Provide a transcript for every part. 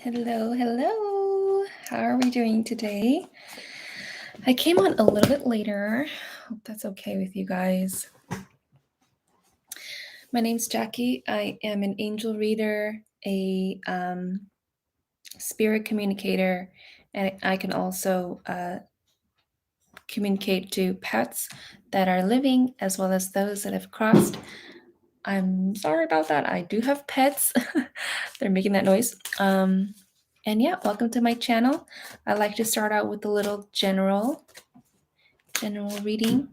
Hello, hello. How are we doing today? I came on a little bit later. Hope that's okay with you guys. My name's Jackie. I am an angel reader, a spirit communicator, and I can also communicate to pets that are living as well as those that have crossed. I'm sorry about that. I do have pets. They're making that noise. And yeah, welcome to my channel. I like to start out with a little general reading.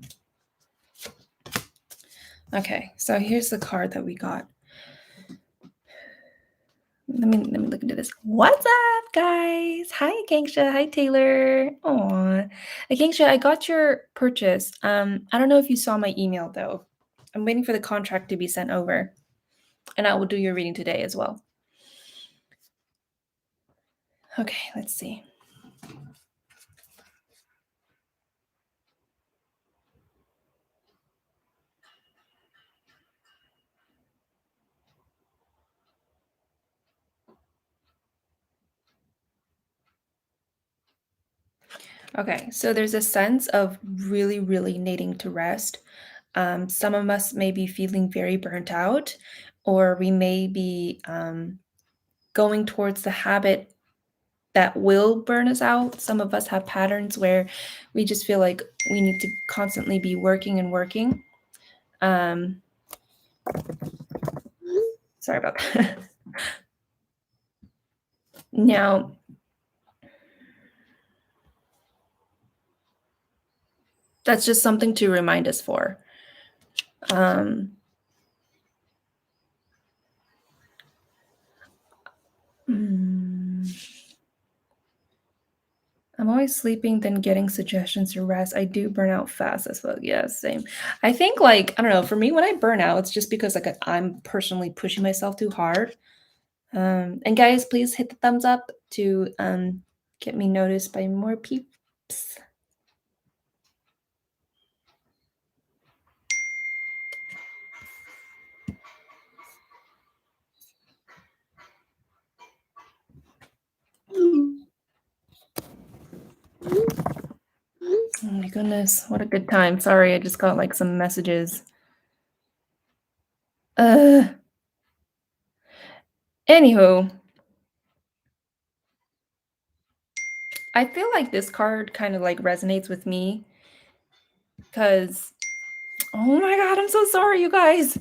Okay, so here's the card that we got. Let me look into this. What's up, guys? Hi, Akanksha. Hi, Taylor. Aw. Akanksha, I got your purchase. I don't know if you saw my email, though. I'm waiting for the contract to be sent over. And I will do your reading today as well. Okay, let's see. Okay, so there's a sense of really, really needing to rest. Some of us may be feeling very burnt out, or we may be going towards the habit that will burn us out. Some of us have patterns where we just feel like we need to constantly be working and working. Sorry about that. Now, that's just something to remind us for. I'm always sleeping, then getting suggestions to rest. I do burn out fast as well. Yeah, same. I think I don't know, for me, when I burn out, it's just because I'm personally pushing myself too hard. And guys, please hit the thumbs up to get me noticed by more peeps. Oh my goodness, what a good time. Sorry, I just got some messages. Anywho, I feel like this card kind of resonates with me because, oh my god, I'm so sorry, you guys.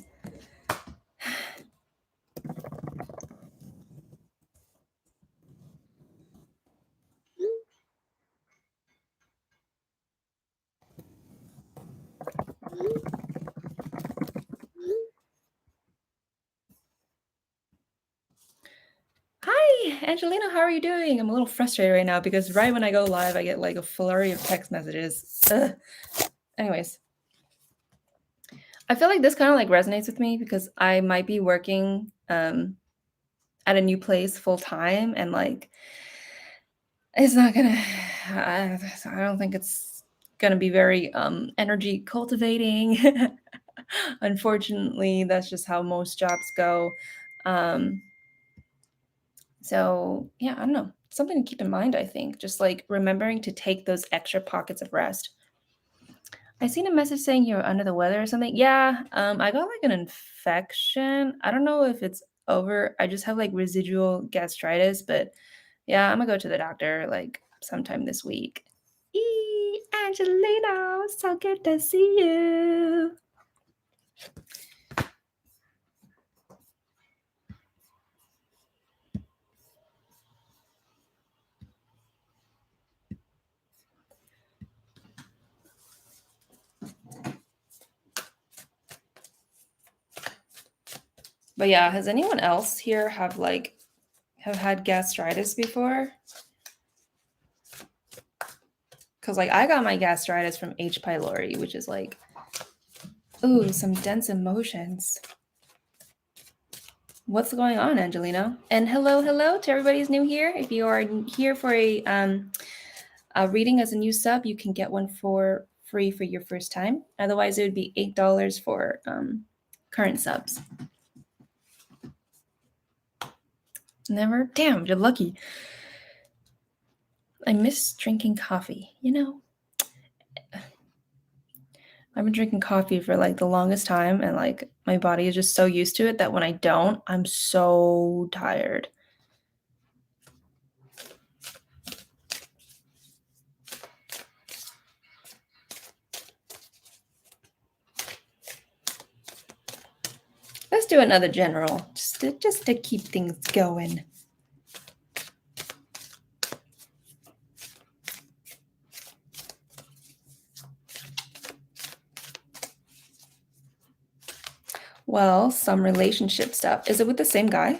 Hi, Angelino, how are you doing? I'm a little frustrated right now because right when I go live, I get a flurry of text messages. Anyways, I feel like this kind of resonates with me because I might be working at a new place full time, and it's not gonna. I don't think it's gonna be very energy cultivating. Unfortunately, that's just how most jobs go. So yeah, I don't know. Something to keep in mind, I think. Just remembering to take those extra pockets of rest. I seen a message saying you're under the weather or something. Yeah, I got an infection. I don't know if it's over. I just have residual gastritis, but yeah, I'm gonna go to the doctor sometime this week. Angelino, so good to see you. But yeah, has anyone else here have had gastritis before? Because I got my gastritis from H. pylori, which is ooh, some dense emotions. What's going on, Angelino? And hello to everybody who's new here. If you are here for a reading as a new sub, you can get one for free for your first time. Otherwise, it would be $8 for current subs. never. Damn, you're lucky. I miss drinking coffee, you know? I've been drinking coffee for like the longest time, and like my body is just so used to it that when I don't, I'm so tired. Let's do another general, just to keep things going. Well, some relationship stuff. Is it with the same guy?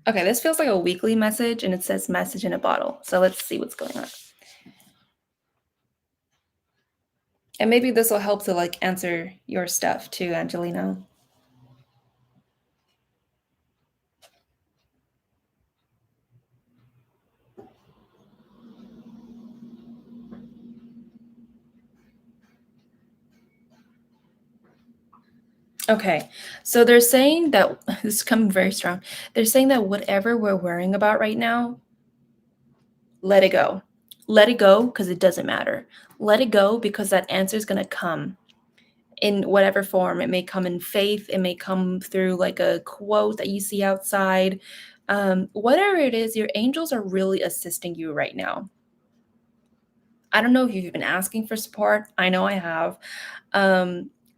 Okay, this feels like a weekly message, and it says message in a bottle. So let's see what's going on. And maybe this will help to like answer your stuff too, Angelino. Okay, so they're saying that this is coming very strong. They're saying that whatever we're worrying about right now, let it go. Let it go because it doesn't matter. Let it go because that answer is going to come in whatever form. It may come in faith, it may come through like a quote that you see outside. Whatever it is, your angels are really assisting you right now. I don't know if you've been asking for support. I know I have.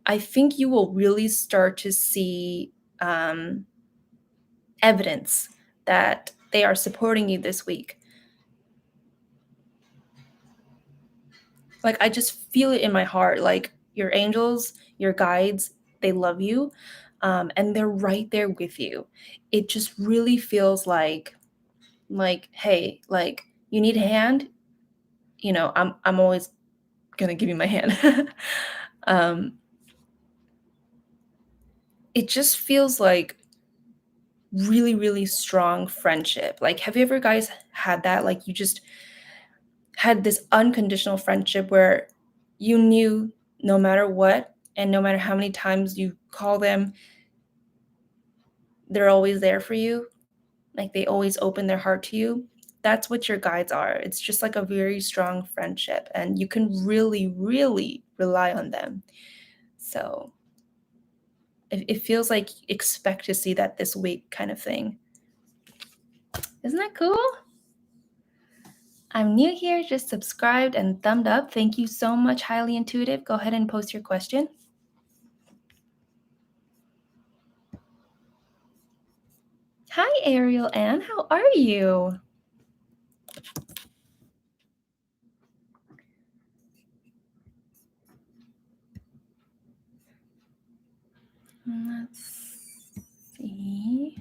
I think you will really start to see evidence that they are supporting you this week. Like, I just feel it in my heart. Like, your angels, your guides, they love you, and they're right there with you. It just really feels like, hey, like, you need a hand. You know, I'm always gonna give you my hand. It just feels like really, really strong friendship. Like, have you ever guys had that? Like, you just had this unconditional friendship where you knew no matter what and no matter how many times you call them, they're always there for you. Like, they always open their heart to you. That's what your guides are. It's just like a very strong friendship, and you can really, really rely on them. So it feels like expect to see that this week kind of thing. Isn't that cool? I'm new here, just subscribed and thumbed up. Thank you so much, Highly Intuitive. Go ahead and post your question. Hi, Ariel Ann. How are you? Let's see.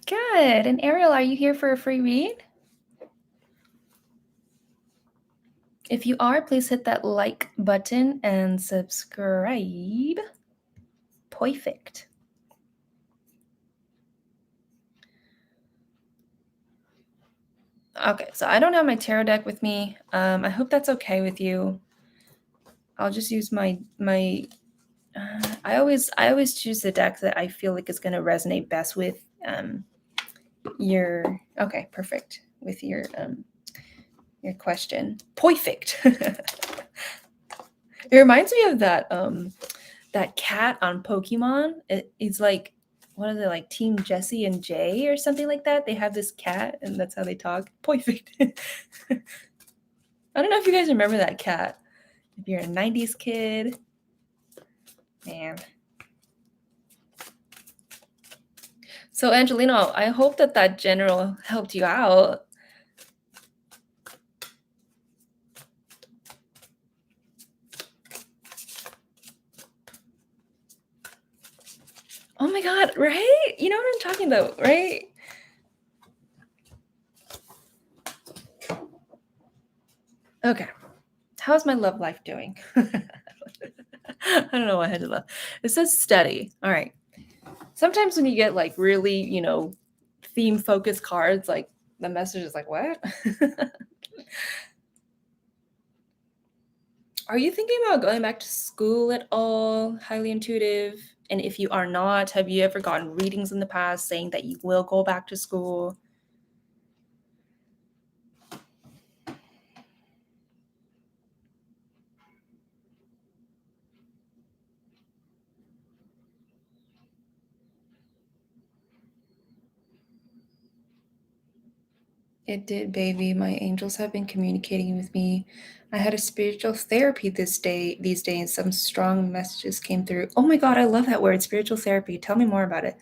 Good. And Ariel, are you here for a free read? If you are, please hit that like button and subscribe. Perfect. Okay, so I don't have my tarot deck with me. I hope that's okay with you. I'll just use my I always choose the deck that I feel like is going to resonate best with your perfect with your question. Perfect. It reminds me of that cat on Pokemon. It's like, what are they, like Team Jesse and Jay or something like that? They have this cat and that's how they talk. Perfect. I don't know if you guys remember that cat. If you're a 90s kid, man. So Angelino, I hope that general helped you out. Oh my God, right? You know what I'm talking about, right? Okay. How's my love life doing? I don't know why I had to laugh. It says steady. All right. Sometimes when you get like really, theme focused cards, like the message is like, what? Are you thinking about going back to school at all? Highly intuitive. And if you are not, have you ever gotten readings in the past saying that you will go back to school? It did, baby. My angels have been communicating with me. I had a spiritual therapy these days. Some strong messages came through. Oh my god, I love that word, spiritual therapy. Tell me more about it.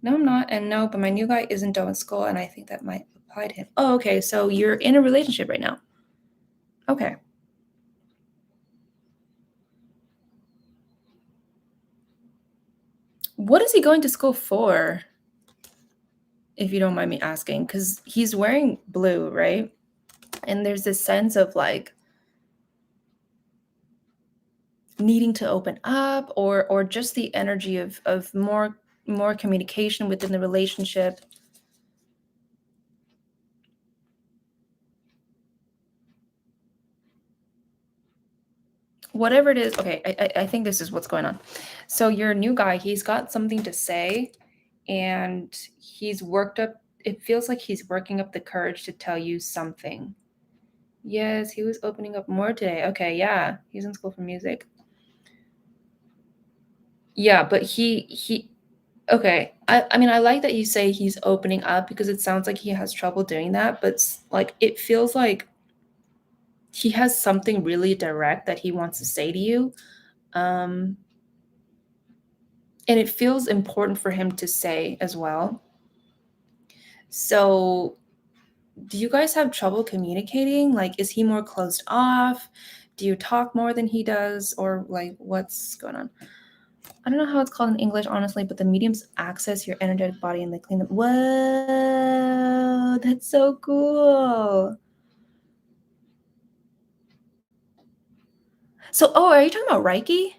No, I'm not. And no, but my new guy isn't done with school, and I think that might apply to him. Oh, okay. So you're in a relationship right now. Okay. What is he going to school for? If you don't mind me asking, because he's wearing blue, right? And there's this sense of like needing to open up, or just the energy of more communication within the relationship. Whatever it is, okay, I think this is what's going on. So your new guy, he's got something to say, and he's worked up. It feels like he's working up the courage to tell you something. Yes, he was opening up more today. Okay, yeah, he's in school for music. Yeah, but he okay. I mean, I like that you say he's opening up because it sounds like he has trouble doing that, but like it feels like he has something really direct that he wants to say to you. Um and it feels important for him to say as well. So, do you guys have trouble communicating? Like, is he more closed off? Do you talk more than he does? Or, like, what's going on? I don't know how it's called in English, honestly, but the mediums access your energetic body and they clean them. Whoa, that's so cool. So, oh, are you talking about Reiki?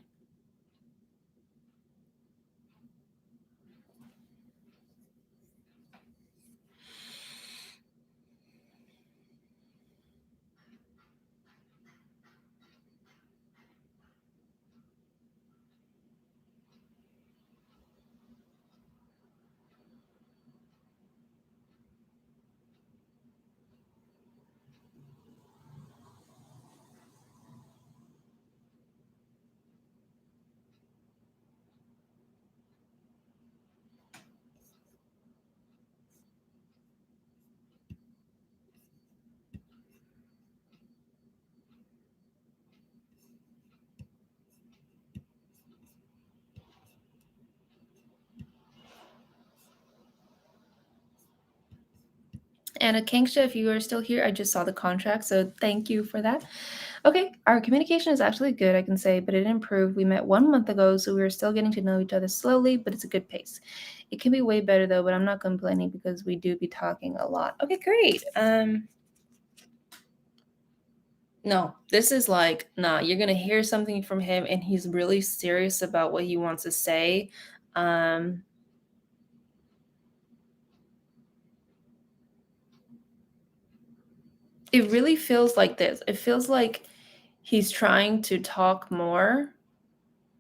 And Akanksha, if you are still here, I just saw the contract, so thank you for that. Okay, our communication is actually good, I can say, but it improved. We met 1 month ago, so we are still getting to know each other slowly, but it's a good pace. It can be way better though, but I'm not complaining because we do be talking a lot. Okay, great. No, this is like, nah, you're gonna hear something from him and he's really serious about what he wants to say. Um, it really feels like this. It feels like he's trying to talk more,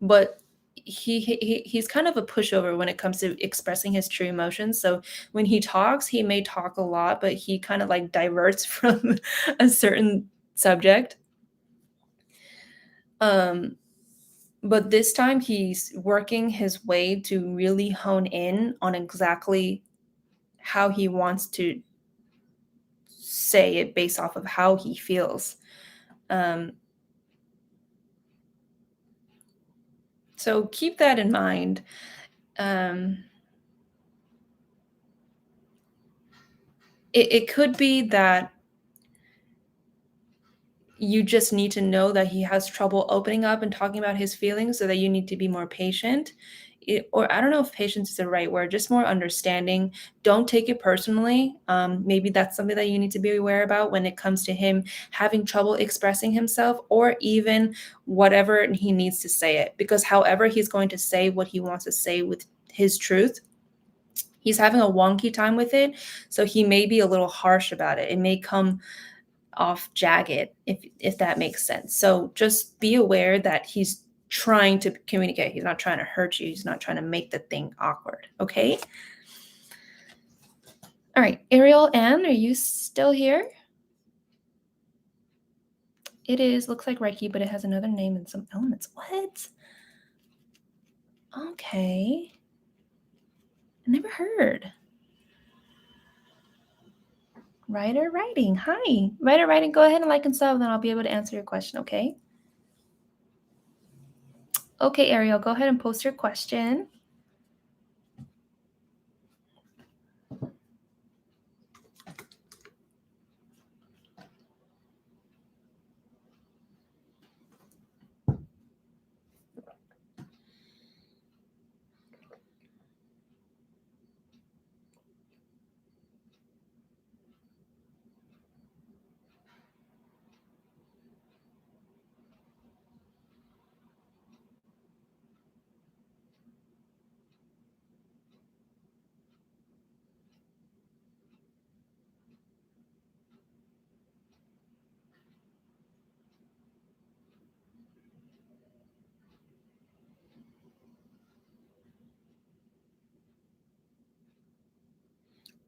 but he's kind of a pushover when it comes to expressing his true emotions. So when he talks, he may talk a lot, but he kind of like diverts from a certain subject. Um, but this time he's working his way to really hone in on exactly how he wants to say it based off of how he feels. Um, so keep that in mind. Um, it could be that you just need to know that he has trouble opening up and talking about his feelings so that you need to be more patient. or I don't know if patience is the right word, just more understanding. Don't take it personally. Maybe that's something that you need to be aware about when it comes to him having trouble expressing himself, or even whatever he needs to say it, because however he's going to say what he wants to say with his truth, he's having a wonky time with it. So he may be a little harsh about it. It may come off jagged, if that makes sense. So just be aware that he's trying to communicate. He's not trying to hurt you. He's not trying to make the thing awkward. Okay. All right. Ariel Ann, are you still here? It is. Looks like Reiki, but it has another name and some elements. What? Okay. I never heard. Writer writing. Hi. Writer writing. Go ahead and like and sub, then I'll be able to answer your question. Okay. Okay, Ariel, go ahead and post your question.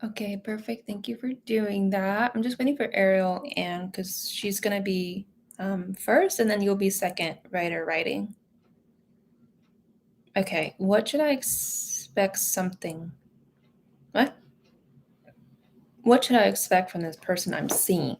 Okay, perfect. Thank you for doing that. I'm just waiting for Ariel Ann because she's going to be first, and then you'll be second, writer writing. Okay, what should I expect something? What? What should I expect from this person I'm seeing?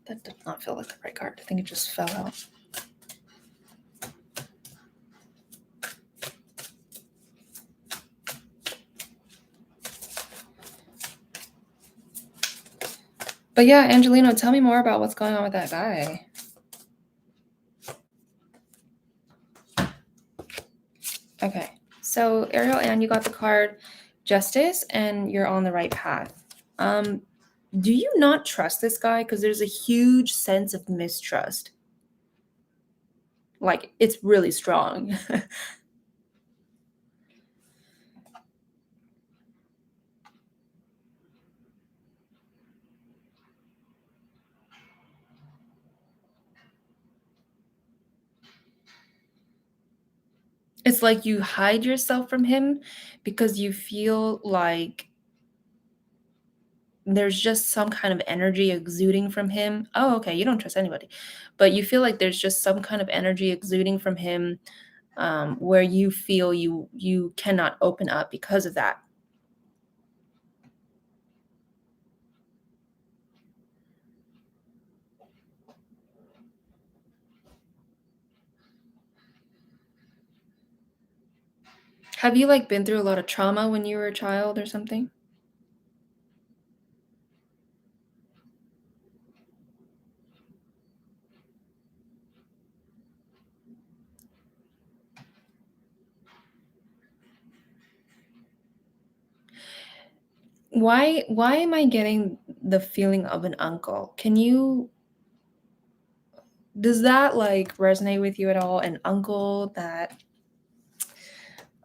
That did not feel like the right card. I think it just fell out. But yeah, Angelino, tell me more about what's going on with that guy. Okay, so Ariel Ann, you got the card Justice, and you're on the right path. Do you not trust this guy? Because there's a huge sense of mistrust. Like, it's really strong. It's like you hide yourself from him because you feel like there's just some kind of energy exuding from him. Oh, okay, you don't trust anybody. But you feel like there's just some kind of energy exuding from him, where you feel you cannot open up because of that. Have you like been through a lot of trauma when you were a child or something? Why am I getting the feeling of an uncle? Does that like resonate with you at all? An uncle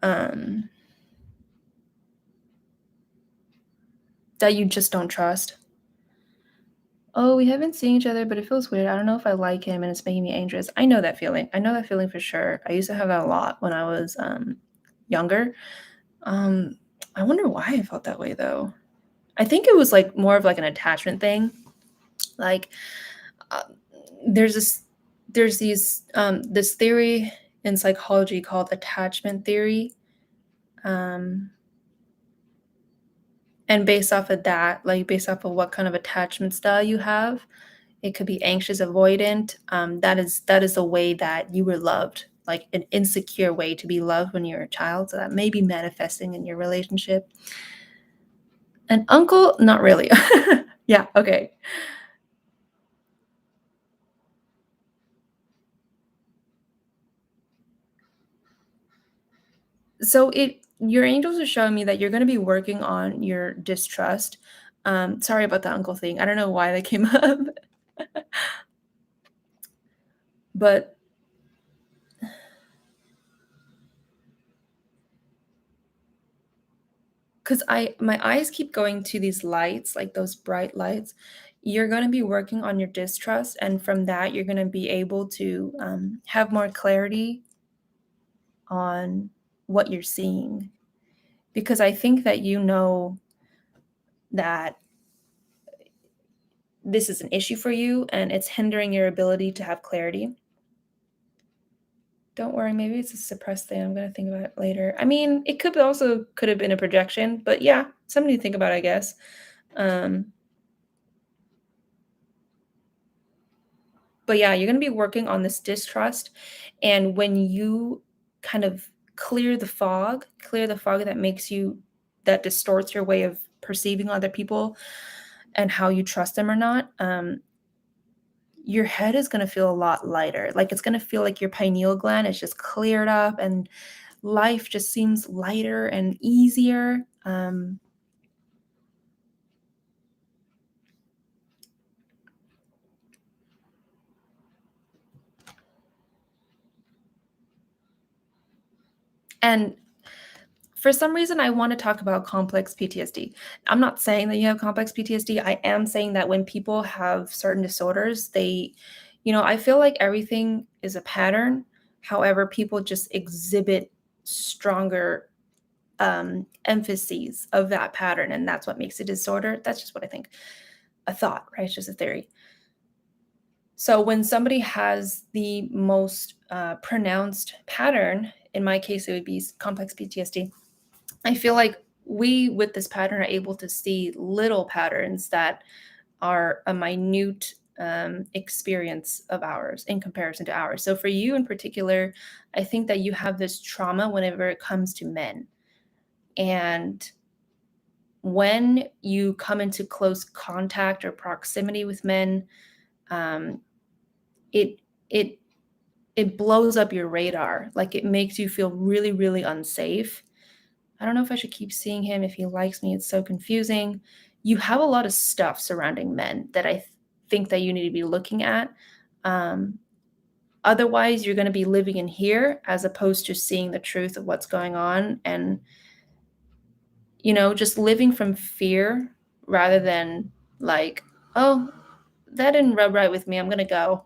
um that you just don't trust? Oh, we haven't seen each other, but it feels weird. I don't know if I like him and it's making me anxious. I know that feeling. I know that feeling for sure. I used to have that a lot when I was younger. Um, I wonder why I felt that way though. I think it was like more of like an attachment thing. Like uh, there's this theory in psychology called attachment theory. And based off of that, like based off of what kind of attachment style you have, it could be anxious avoidant. That is the way that you were loved like an insecure way to be loved when you're a child. So that may be manifesting in your relationship. An uncle, not really. Yeah, okay. So your angels are showing me that you're going to be working on your distrust. Sorry about the uncle thing. I don't know why that came up, but because my eyes keep going to these lights, like those bright lights. You're going to be working on your distrust, and from that, you're going to be able to have more clarity on what you're seeing. Because I think that you know that this is an issue for you and it's hindering your ability to have clarity. Don't worry, maybe it's a suppressed thing. I'm gonna think about it later. I mean, it could have been a projection, but yeah, something to think about, I guess. Um, but yeah, you're gonna be working on this distrust, and when you kind of clear the fog that distorts your way of perceiving other people and how you trust them or not. Your head is going to feel a lot lighter. Like it's going to feel like your pineal gland is just cleared up and life just seems lighter and easier. And for some reason, I want to talk about complex PTSD. I'm not saying that you have complex PTSD. I am saying that when people have certain disorders, I feel like everything is a pattern. However, people just exhibit stronger emphases of that pattern, and that's what makes a disorder. That's just what I think. A thought, right? It's just a theory. So when somebody has the most pronounced pattern, in my case, it would be complex PTSD. I feel like we, with this pattern, are able to see little patterns that are a minute experience of ours in comparison to ours. So for you in particular, I think that you have this trauma whenever it comes to men. And when you come into close contact or proximity with men, um, it it it blows up your radar. Like it makes you feel really, really unsafe. I don't know if I should keep seeing him if he likes me. It's so confusing. You have a lot of stuff surrounding men that I think that you need to be looking at. Um, Otherwise, you're going to be living in here as opposed to seeing the truth of what's going on and, just living from fear rather than like, oh, that didn't rub right with me. I'm going to go.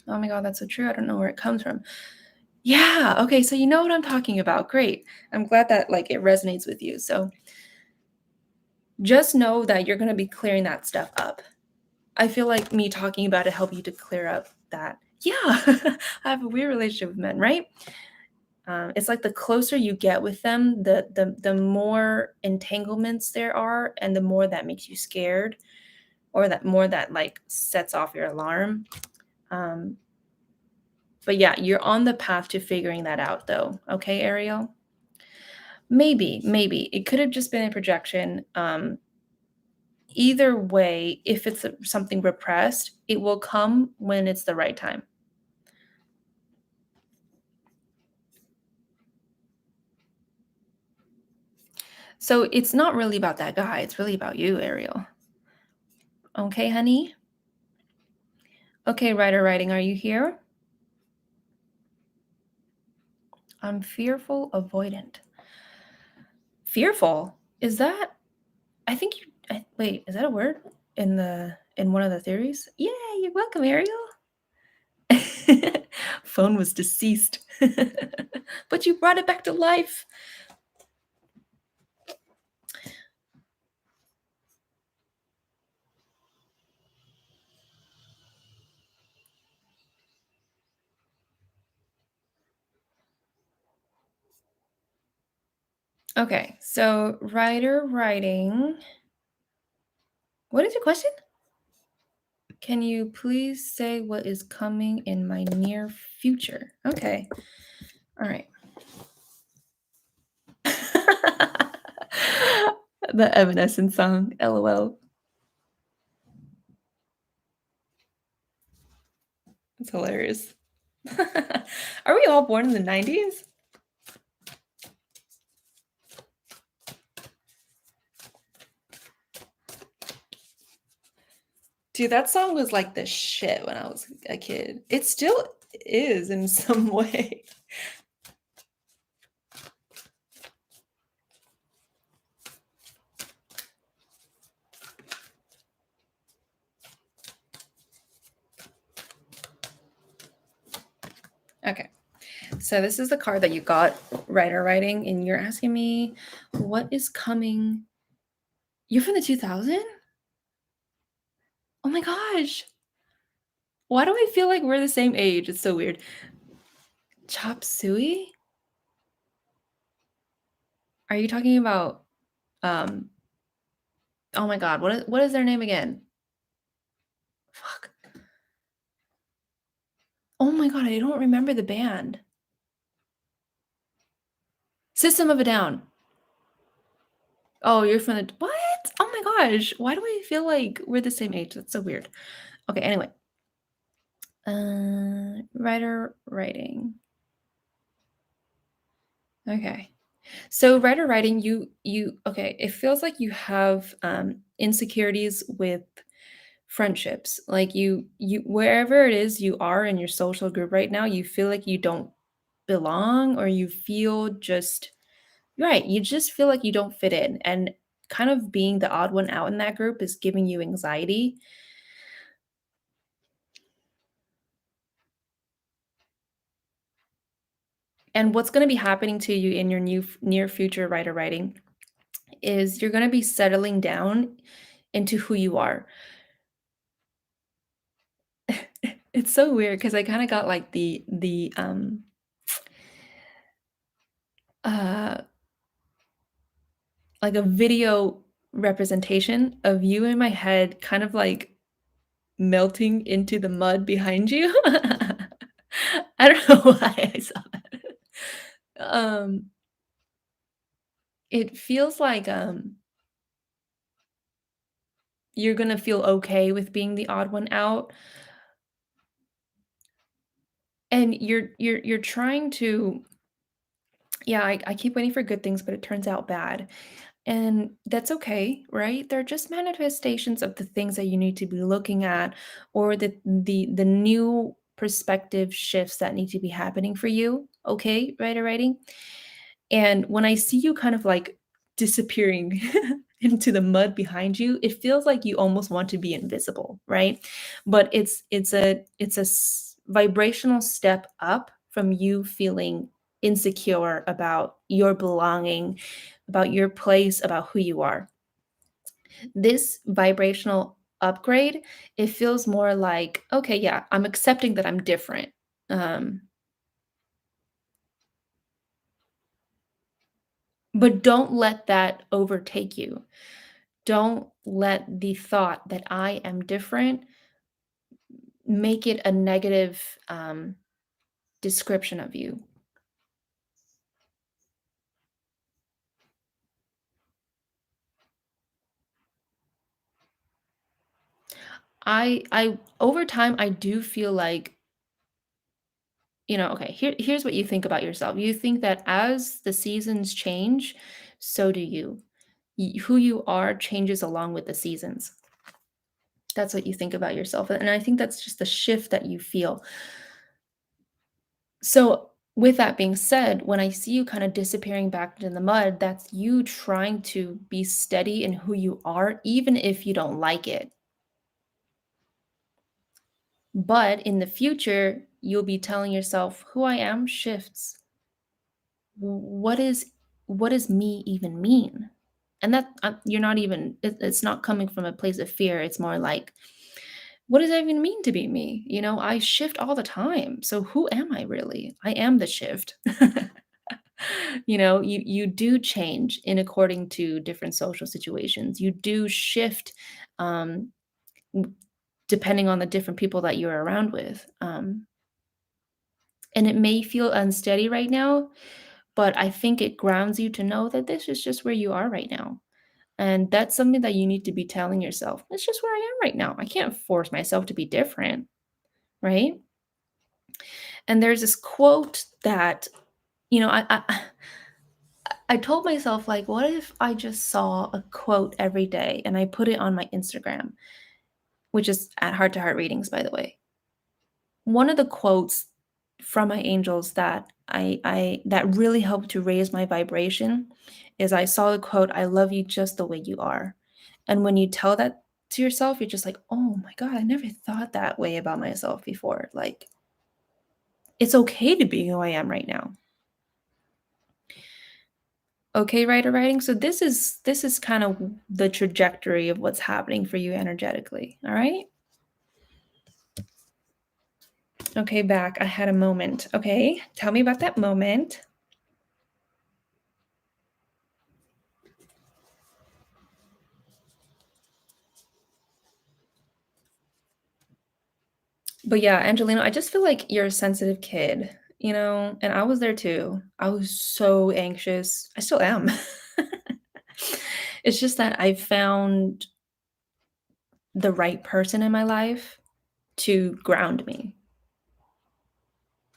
Oh my God, that's so true. I don't know where it comes from. Yeah. Okay. So you know what I'm talking about. Great. I'm glad that like it resonates with you. So just know that you're going to be clearing that stuff up. I feel like me talking about it helped you to clear up that. Yeah. I have a weird relationship with men, right? It's like the closer you get with them, the more entanglements there are, and the more that makes you scared, or that more that like sets off your alarm. But yeah, you're on the path to figuring that out, though. Okay, Ariel? Maybe. It could have just been a projection. Either way, if it's something repressed, it will come when it's the right time. So it's not really about that guy. It's really about you, Ariel. Okay, honey? Okay, writer writing, are you here? I'm fearful, avoidant. Fearful? Is that I think wait, is that a word in one of the theories? Yay, you're welcome, Ariel. Phone was deceased. But you brought it back to life. Okay, so writer writing. What is your question? Can you please say what is coming in my near future? Okay. All right. The Evanescence song, LOL. It's hilarious. Are we all born in the 90s? Dude, that song was like the shit when I was a kid. It still is in some way. Okay. So this is the card that you got, writer writing, and you're asking me what is coming. You're from the 2000? Oh my gosh. Why do I feel like we're the same age? It's so weird. Chop Suey? Are you talking about um oh my god, what is their name again? Fuck. Oh my god, I don't remember the band. System of a Down. Oh, you're from the what? Oh my gosh. Why do I feel like we're the same age? That's so weird. Okay, anyway. Writer writing. Okay. So writer writing, you okay, it feels like you have insecurities with friendships. Like you wherever it is you are in your social group right now, you feel like you don't belong or you feel just right, you just feel like you don't fit in and kind of being the odd one out in that group is giving you anxiety. And what's going to be happening to you in your near future writer writing is you're going to be settling down into who you are. It's so weird because I kind of got like the uh like a video representation of you in my head kind of like melting into the mud behind you. I don't know why I saw that. Um, it feels like, you're gonna feel okay with being the odd one out, and you're trying to yeah, I keep waiting for good things, but it turns out bad, and that's okay, right? They're just manifestations of the things that you need to be looking at or the new perspective shifts that need to be happening for you, okay, writer writing? And when I see you kind of like disappearing into the mud behind you, it feels like you almost want to be invisible, right? But it's a vibrational step up from you feeling insecure about your belonging, about your place, about who you are. This vibrational upgrade, it feels more like, okay, yeah, I'm accepting that I'm different. Um, but don't let that overtake you. Don't let the thought that I am different make it a negative description of you. I over time I do feel like, okay, here's what you think about yourself. You think that as the seasons change, so do you. Who you are changes along with the seasons. That's what you think about yourself. And I think that's just the shift that you feel. So, with that being said, when I see you kind of disappearing back into the mud, that's you trying to be steady in who you are, even if you don't like it. But in the future, you'll be telling yourself, who I am shifts. What is what does me even mean? And that you're not even it's not coming from a place of fear. It's more like, what does that even mean to be me? I shift all the time. So who am I really? I am the shift. You do change in according to different social situations. You do shift um, depending on the different people that you're around with. And it may feel unsteady right now, but I think it grounds you to know that this is just where you are right now. And that's something that you need to be telling yourself. It's just where I am right now. I can't force myself to be different, right? And there's this quote that, I told myself, like, what if I just saw a quote every day and I put it on my Instagram, which is at Heart to Heart Readings, by the way. One of the quotes from my angels that I that really helped to raise my vibration is I saw the quote, "I love you just the way you are." And when you tell that to yourself, you're just like, "Oh my God, I never thought that way about myself before." Like, it's okay to be who I am right now. Okay, writer writing. So this is kind of the trajectory of what's happening for you energetically. All right. Okay, back. I had a moment. Okay, tell me about that moment. But yeah, Angelina, I just feel like you're a sensitive kid, and I was there too. I was so anxious. I still am. It's just that I found the right person in my life to ground me.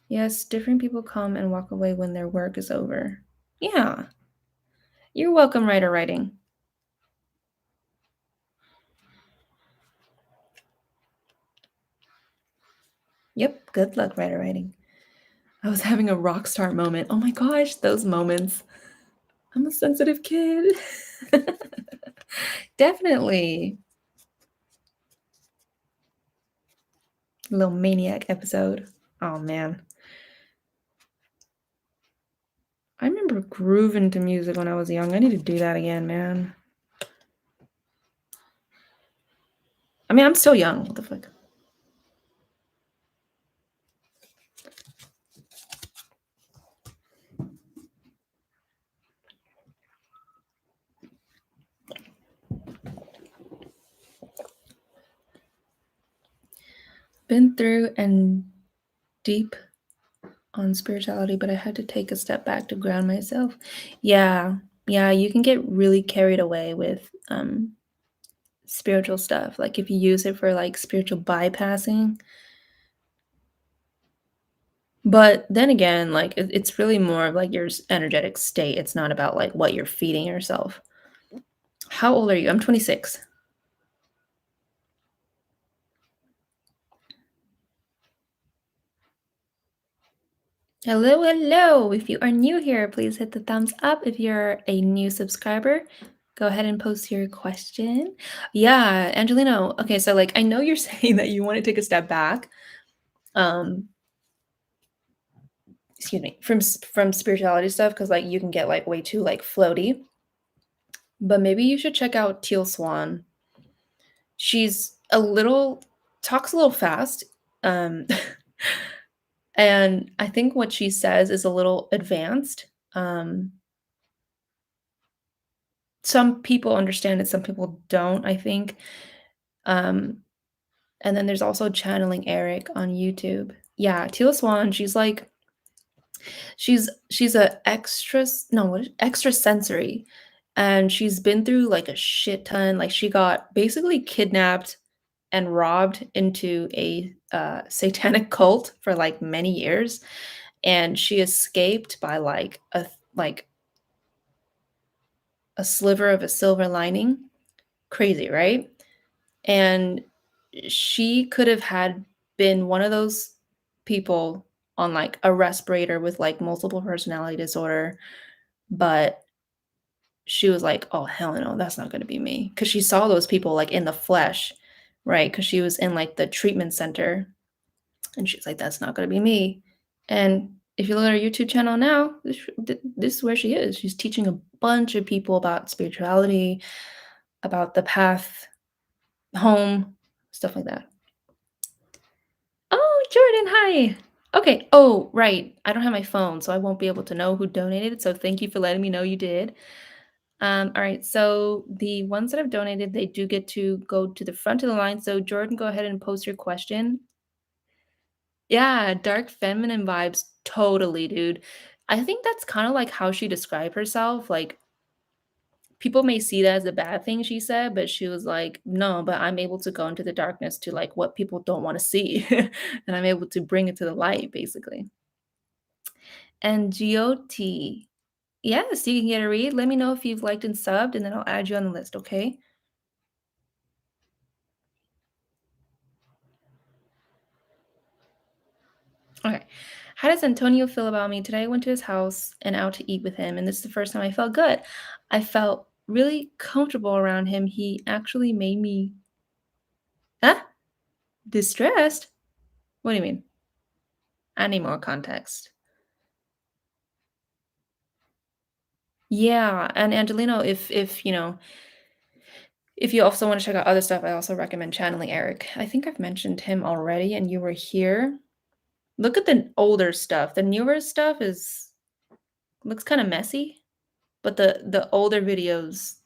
Yes, different people come and walk away when their work is over. Yeah, you're welcome, writer writing. Yep, good luck, writer writing. I was having a rock star moment. Oh my gosh, those moments. I'm a sensitive kid. Definitely. Little maniac episode. Oh man. I remember grooving to music when I was young. I need to do that again, man. I mean, I'm still young. What the fuck? Been through and deep on spirituality, but I had to take a step back to ground myself. Yeah. Yeah, you can get really carried away with spiritual stuff. Like if you use it for like spiritual bypassing. But then again, like it's really more of like your energetic state. It's not about like what you're feeding yourself. How old are you? I'm 26. Hello, hello. If you are new here, please hit the thumbs up. If you're a new subscriber, go ahead and post your question. Yeah, Angelino. Okay, so like I know you're saying that you want to take a step back. Um, excuse me, from spirituality stuff because like you can get like way too like floaty. But maybe you should check out Teal Swan. She's a little talks a little fast. Um and I think what she says is a little advanced. Some people understand it, some people don't, I think. Um, and then there's also Channeling Eric on YouTube. Yeah, Teal Swan, she's a extra sensory, and she's been through like a shit ton. Like she got basically kidnapped and robbed into a satanic cult for like many years, and she escaped by like a sliver of a silver lining. Crazy, right? And she could have had been one of those people on like a respirator with like multiple personality disorder, but she was like, "Oh hell no, that's not going to be me." Cuz she saw those people like in the flesh, right? Cuz she was in like the treatment center, and she's like, "That's not going to be me." And if you look at her YouTube channel now, this is where she is. She's teaching a bunch of people about spirituality, about the path home, stuff like that. Oh, Jordan, hi. Okay. Oh, right. I don't have my phone, so I won't be able to know who donated. So thank you for letting me know you did. All right, so the ones that have donated, they do get to go to the front of the line. So Jordan, go ahead and post your question. Yeah, dark feminine vibes, totally, dude. I think that's kind of like how she described herself. Like people may see that as a bad thing she said, but she was like, "No, but I'm able to go into the darkness to like what people don't want to see, and I'm able to bring it to the light, basically." And Giotti, yes, you can get a read. Let me know if you've liked and subbed, and then I'll add you on the list. Okay. Okay. How does Antonio feel about me? Today I went to his house and out to eat with him, and this is the first time I felt good. I felt really comfortable around him. He actually made me huh? Distressed? What do you mean? I need more context. Yeah, and Angelino, if you also want to check out other stuff, I also recommend channeling Eric. I think I've mentioned him already, and you were here. Look at the older stuff. The newer stuff is looks kind of messy, but the older videos,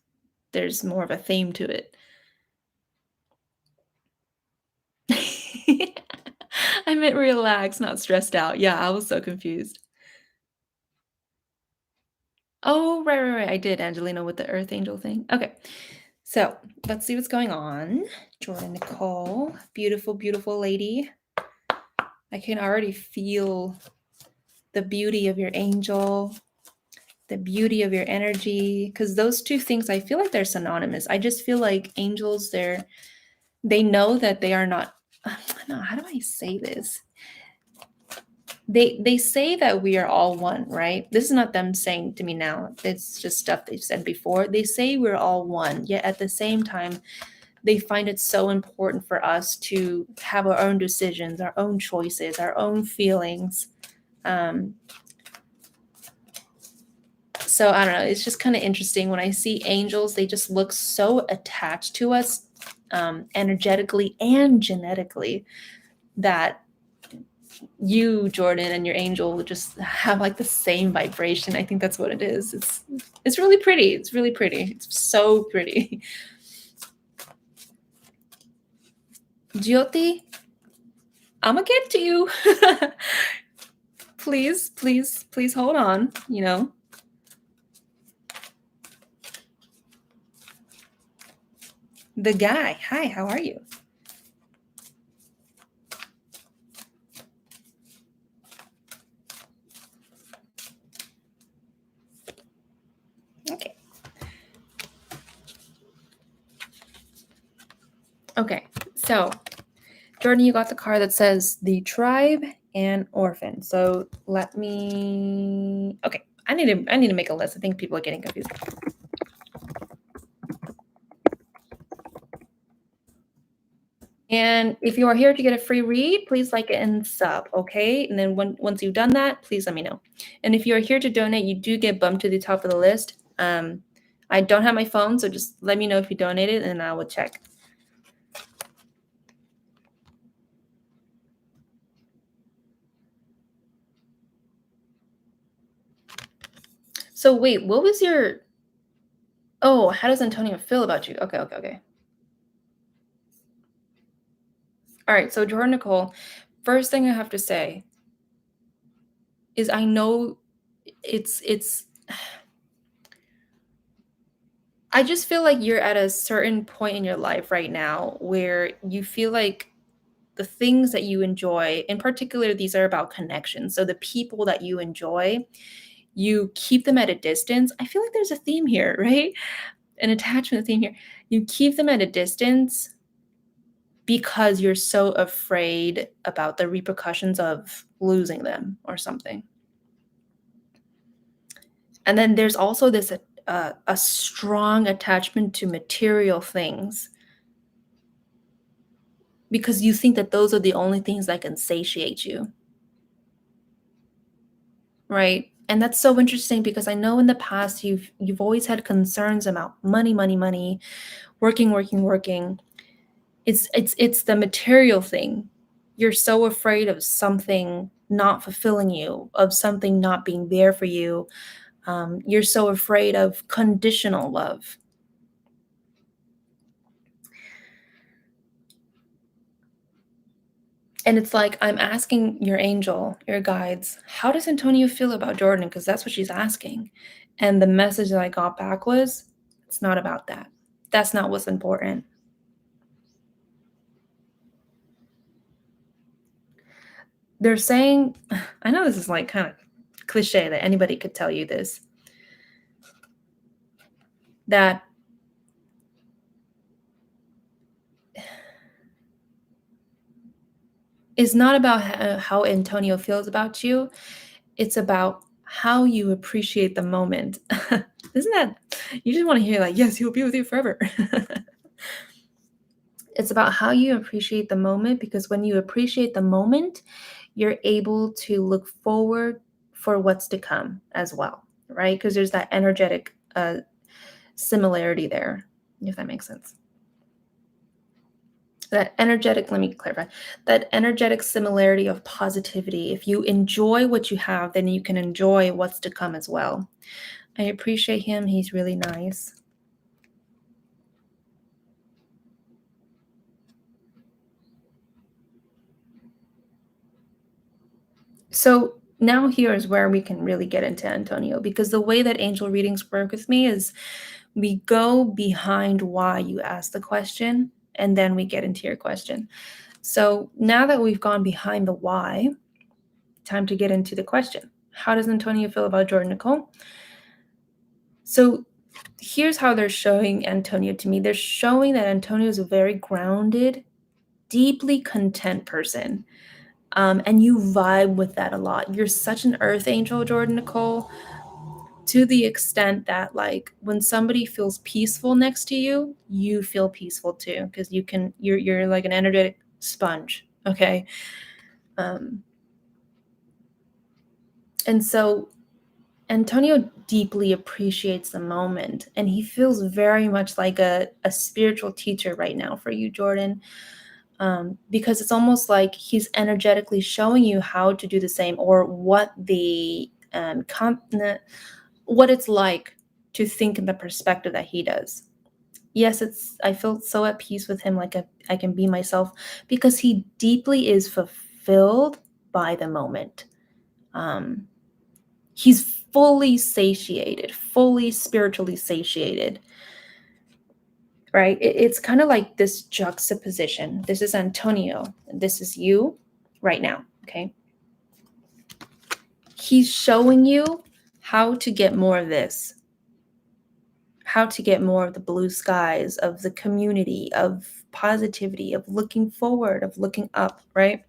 there's more of a theme to it. I meant relax, not stressed out. Yeah, I was so confused. Oh, right, right, right. I did, Angelina, with the Earth Angel thing. Okay. So let's see what's going on. Jordan Nicole, beautiful, beautiful lady. I can already feel the beauty of your angel, the beauty of your energy, because those two things, I feel like they're synonymous. I just feel like angels, they know that they are not, no, how do I say this? They say that we are all one, right? This is not them saying to me now. It's just stuff they've said before. They say we're all one, yet at the same time, they find it so important for us to have our own decisions, our own choices, our own feelings. Um, so I don't know. It's just kind of interesting when I see angels. They just look so attached to us, energetically and genetically, that you, Jordan, and your angel just have like the same vibration. I think that's what it is. It's really pretty. It's really pretty. It's so pretty. Jyoti, I'm gonna get to you. Please, please, please hold on. The guy. Hi, how are you? Okay. Okay. So, Jordan, you got the card that says the tribe and orphan. So let me. Okay, I need to make a list. I think people are getting confused. And if you are here to get a free read, please like it and sub, okay? And then once you've done that, please let me know. And if you are here to donate, you do get bumped to the top of the list. I don't have my phone, so just let me know if you donated, and I will check. So wait, what was your? Oh, how does Antonio feel about you? Okay, okay, okay. All right, so Jordan Nicole, first thing I have to say is I know it's I just feel like you're at a certain point in your life right now where you feel like the things that you enjoy, in particular, these are about connections. So the people that you enjoy, you keep them at a distance. I feel like there's a theme here, right? An attachment theme here. You keep them at a distance because you're so afraid about the repercussions of losing them or something. And then there's also this a strong attachment to material things because you think that those are the only things that can satiate you, right? And that's so interesting because I know in the past you've always had concerns about money, money, money, working, working, working. It's the material thing. You're so afraid of something not fulfilling you, of something not being there for you, You're so afraid of conditional love. And it's like, I'm asking your angel, your guides, how does Antonio feel about Jordan? Because that's what she's asking. And the message that I got back was, it's not about that. That's not what's important. They're saying, I know this is like kind of cliche that anybody could tell you this, that it's not about how Antonio feels about you. It's about how you appreciate the moment. Isn't that, you just want to hear like, yes, he'll be with you forever. It's about how you appreciate the moment, because when you appreciate the moment, you're able to look forward for what's to come as well, right? Because there's that energetic similarity there, if that makes sense. That energetic, let me clarify, that energetic similarity of positivity. If you enjoy what you have, then you can enjoy what's to come as well. I appreciate him. He's really nice. So now here is where we can really get into Antonio, because the way that angel readings work with me is we go behind why you ask the question, and then we get into your question. So now that we've gone behind the why, time to get into the question. How does Antonio feel about Jordan, Nicole? So here's how they're showing Antonio to me. They're showing that Antonio is a very grounded, deeply content person. And you vibe with that a lot. You're such an earth angel, Jordan, Nicole, to the extent that like when somebody feels peaceful next to you, you feel peaceful too, because you're like an energetic sponge. Okay. And so Antonio deeply appreciates the moment, and he feels very much like a spiritual teacher right now for you, Jordan, because it's almost like he's energetically showing you how to do the same, or what the what it's like to think in the perspective that he does. Yes, I feel so at peace with him, like I can be myself, because he deeply is fulfilled by the moment. He's fully satiated, fully spiritually satiated, right? It's kind of like this juxtaposition. This is Antonio, and this is you right now, okay? He's showing you how to get more of this, how to get more of the blue skies, of the community, of positivity, of looking forward, of looking up, right?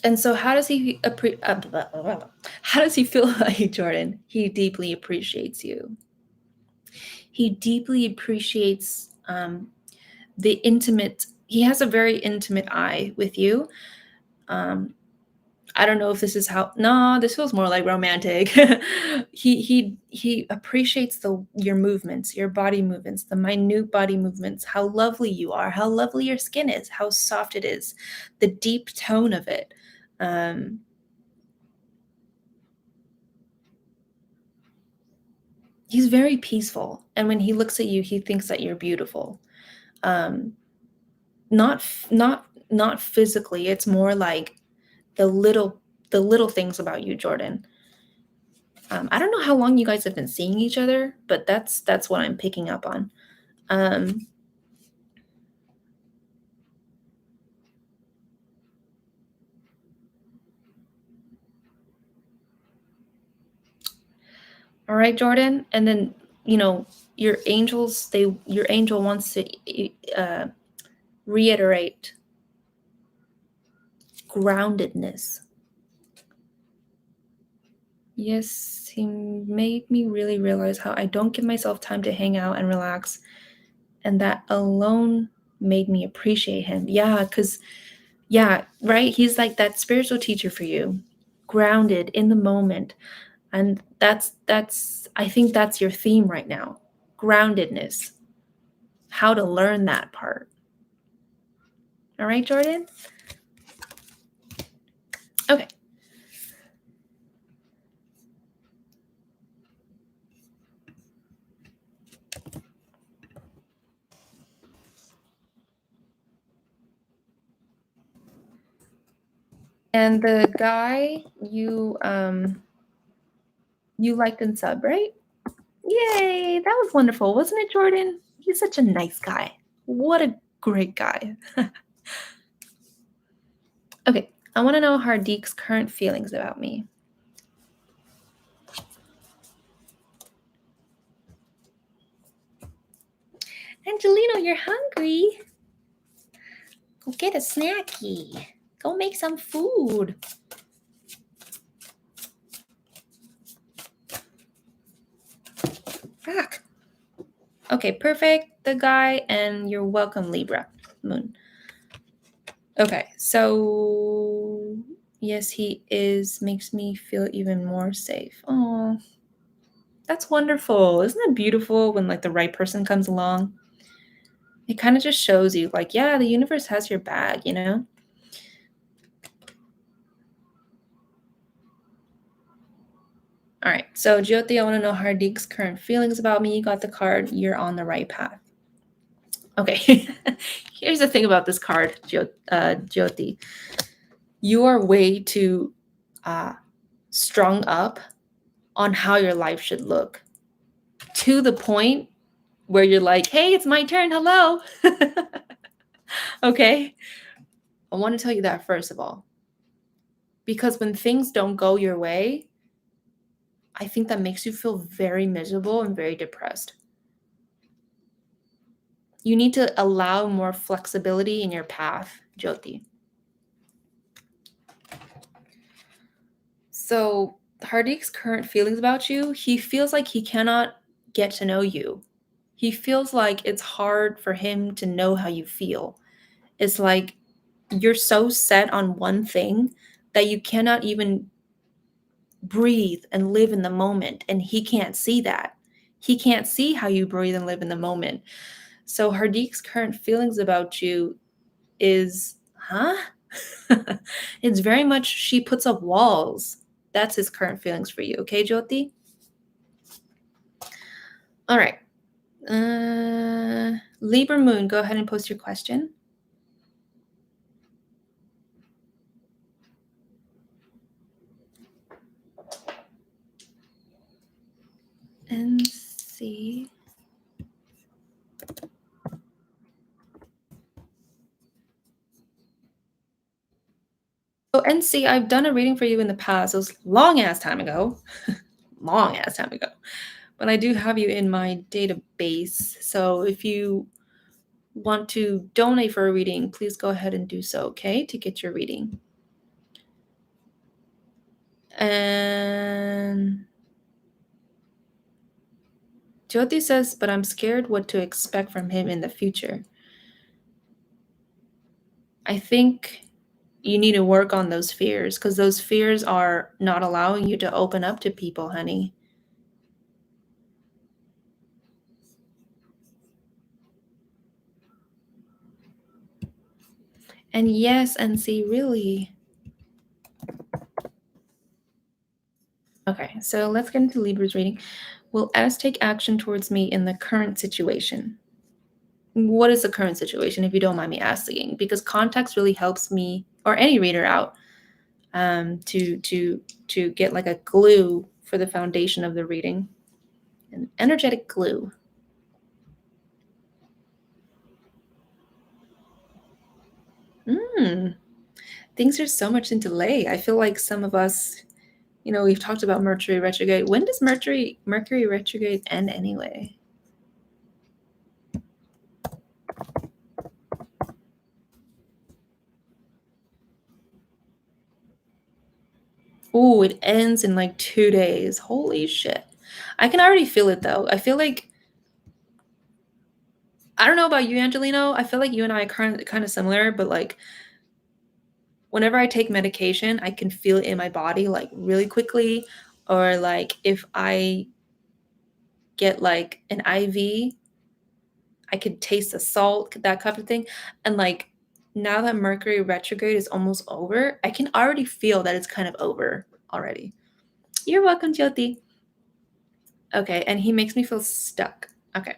And so how does he how does he feel about you, Jordan? He deeply appreciates you. He deeply appreciates the intimate, he has a very intimate eye with you. um I don't know if this is how, no, this feels more like romantic. He appreciates your movements, your body movements, the minute body movements, how lovely you are, how lovely your skin is, how soft it is, the deep tone of it. um he's very peaceful, and when he looks at you, he thinks that you're beautiful. um not physically, it's more like the little things about you, Jordan. I don't know how long you guys have been seeing each other, but that's what I'm picking up on. um all right, Jordan. And then, your your angel wants to uh reiterate groundedness. Yes, he made me really realize how I don't give myself time to hang out and relax, and that alone made me appreciate him. Yeah, because, yeah, right? He's like that spiritual teacher for you, grounded in the moment. And that's I think that's your theme right now. groundedness, how to learn that part. All right, Jordan? Okay. And the guy you liked and sub, right? Yay, that was wonderful, wasn't it, Jordan? He's such a nice guy. What a great guy. Okay, I want to know Hardik's current feelings about me. Angelino, you're hungry. Go get a snacky. Go make some food. Fuck. Okay, perfect. The guy, and you're welcome, Libra moon. Okay, so yes, he is. Makes me feel even more safe. Oh, that's wonderful. Isn't it beautiful when like the right person comes along? It kind of just shows you like, yeah, the universe has your back, you know? All right, so Jyoti, I want to know Hardik's current feelings about me. You got the card. You're on the right path. Okay, here's the thing about this card, Jyoti. You are way too strung up on how your life should look, to the point where you're like, hey, it's my turn. Hello. Okay. I want to tell you that first of all, because when things don't go your way, I think that makes you feel very miserable and very depressed. You need to allow more flexibility in your path, Jyoti. So Hardik's current feelings about you, he feels like he cannot get to know you. He feels like it's hard for him to know how you feel. It's like you're so set on one thing that you cannot even breathe and live in the moment. And he can't see that. He can't see how you breathe and live in the moment. So Hardik's current feelings about you is, huh? It's very much she puts up walls. That's his current feelings for you. Okay, Jyoti? All right. Libra Moon, go ahead and post your question. And see. Oh, NC, I've done a reading for you in the past. It was long ass time ago. Long ass time ago. But I do have you in my database. So if you want to donate for a reading, please go ahead and do so, okay? To get your reading. And Jyoti says, but I'm scared what to expect from him in the future. I think you need to work on those fears because those fears are not allowing you to open up to people, honey. And yes, NC, really. Okay, so let's get into Libra's reading. Will S take action towards me in the current situation? What is the current situation, if you don't mind me asking? Because context really helps me or any reader out to get like a glue for the foundation of the reading, an energetic glue. Things are so much in delay. I feel like some of us, you know, we've talked about Mercury retrograde. When does Mercury retrograde end anyway? Oh, it ends in like 2 days. Holy shit. I can already feel it though. I feel like, I don't know about you, Angelino. I feel like you and I are kind of similar, but like whenever I take medication, I can feel it in my body like really quickly. Or like if I get like an IV. I could taste the salt, that type of thing. And like now that Mercury retrograde is almost over, I can already feel that it's kind of over already. You're welcome, Jyoti. Okay, and he makes me feel stuck. Okay.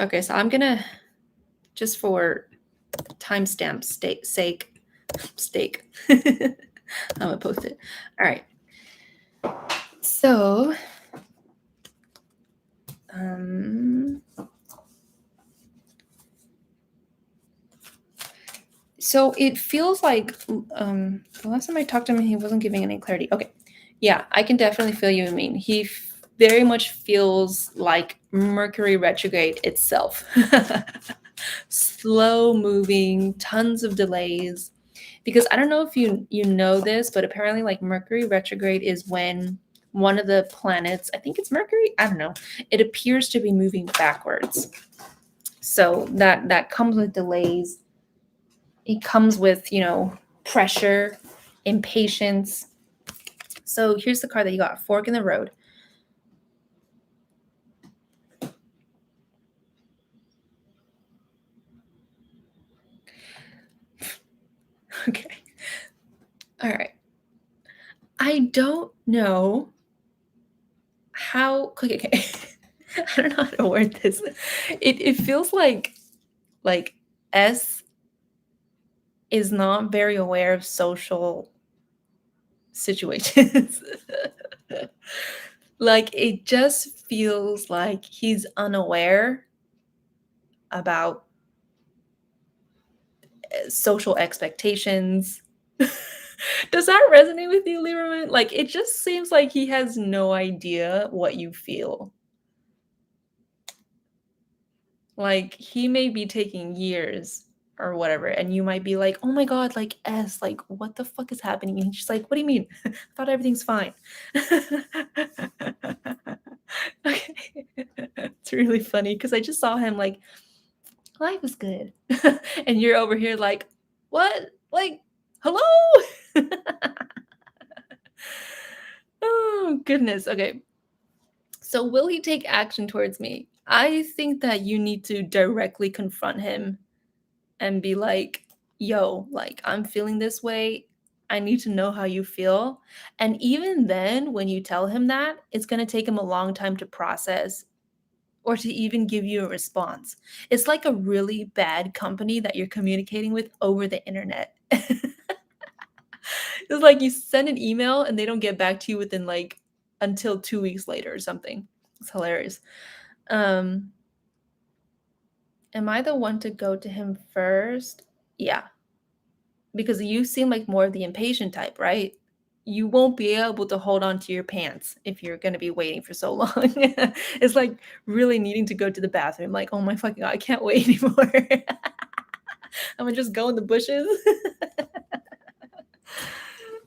Okay, so I'm gonna, just for timestamp sake, I'm gonna post it. All right. So, so it feels like the last time I talked to him, he wasn't giving any clarity. Okay, yeah, I can definitely feel you. I mean, he very much feels like Mercury retrograde itself. Slow moving, tons of delays. Because I don't know if you know this, but apparently like Mercury retrograde is when one of the planets, I think it's Mercury, I don't know, it appears to be moving backwards. So that comes with delays. It comes with, pressure, impatience. So here's the card that you got, fork in the road. Okay. All right. I don't know how, okay. I don't know how to word this. It feels like S is not very aware of social situations. Like it just feels like he's unaware about social expectations. Does that resonate with you, Lieberman? Like it just seems like he has no idea what you feel. Like he may be taking years or whatever, and you might be like, "Oh my god, like S, like what the fuck is happening?" And he's just like, "What do you mean? I thought everything's fine." Okay. It's really funny because I just saw him like, life is good. And you're over here like, what? Like, hello? Oh, goodness. Okay. So, will he take action towards me? I think that you need to directly confront him and be like, yo, like, I'm feeling this way. I need to know how you feel. And even then, when you tell him that, it's going to take him a long time to process or to even give you a response. It's like a really bad company that you're communicating with over the internet. It's like you send an email and they don't get back to you within like until 2 weeks later or something. It's hilarious. Um, am I the one to go to him first? Yeah, because you seem like more of the impatient type, right? You won't be able to hold on to your pants if you're going to be waiting for so long. It's like really needing to go to the bathroom. Like, oh my fucking god, I can't wait anymore. I'm gonna just go in the bushes.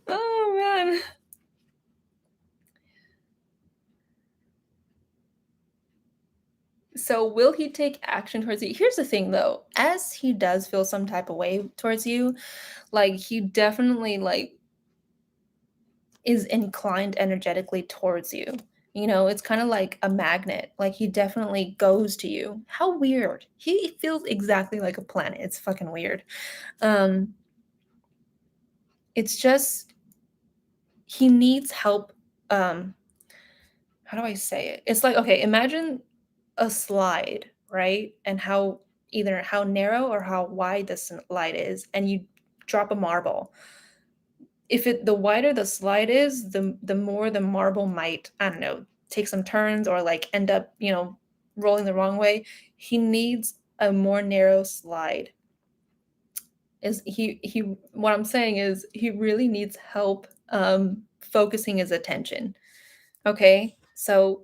Oh man. So will he take action towards you? Here's the thing though, as he does feel some type of way towards you, like he definitely like is inclined energetically towards you. You know, it's kind of like a magnet. Like he definitely goes to you. How weird. He feels exactly like a planet. It's fucking weird. Um it's just he needs help. How do I say it? It's like, okay, imagine a slide, right? And how either how narrow or how wide the slide is, and you drop a marble. If it the wider the slide is, the more the marble might, I don't know, take some turns or like end up, rolling the wrong way. He needs a more narrow slide. Is he what I'm saying is he really needs help focusing his attention. Okay? So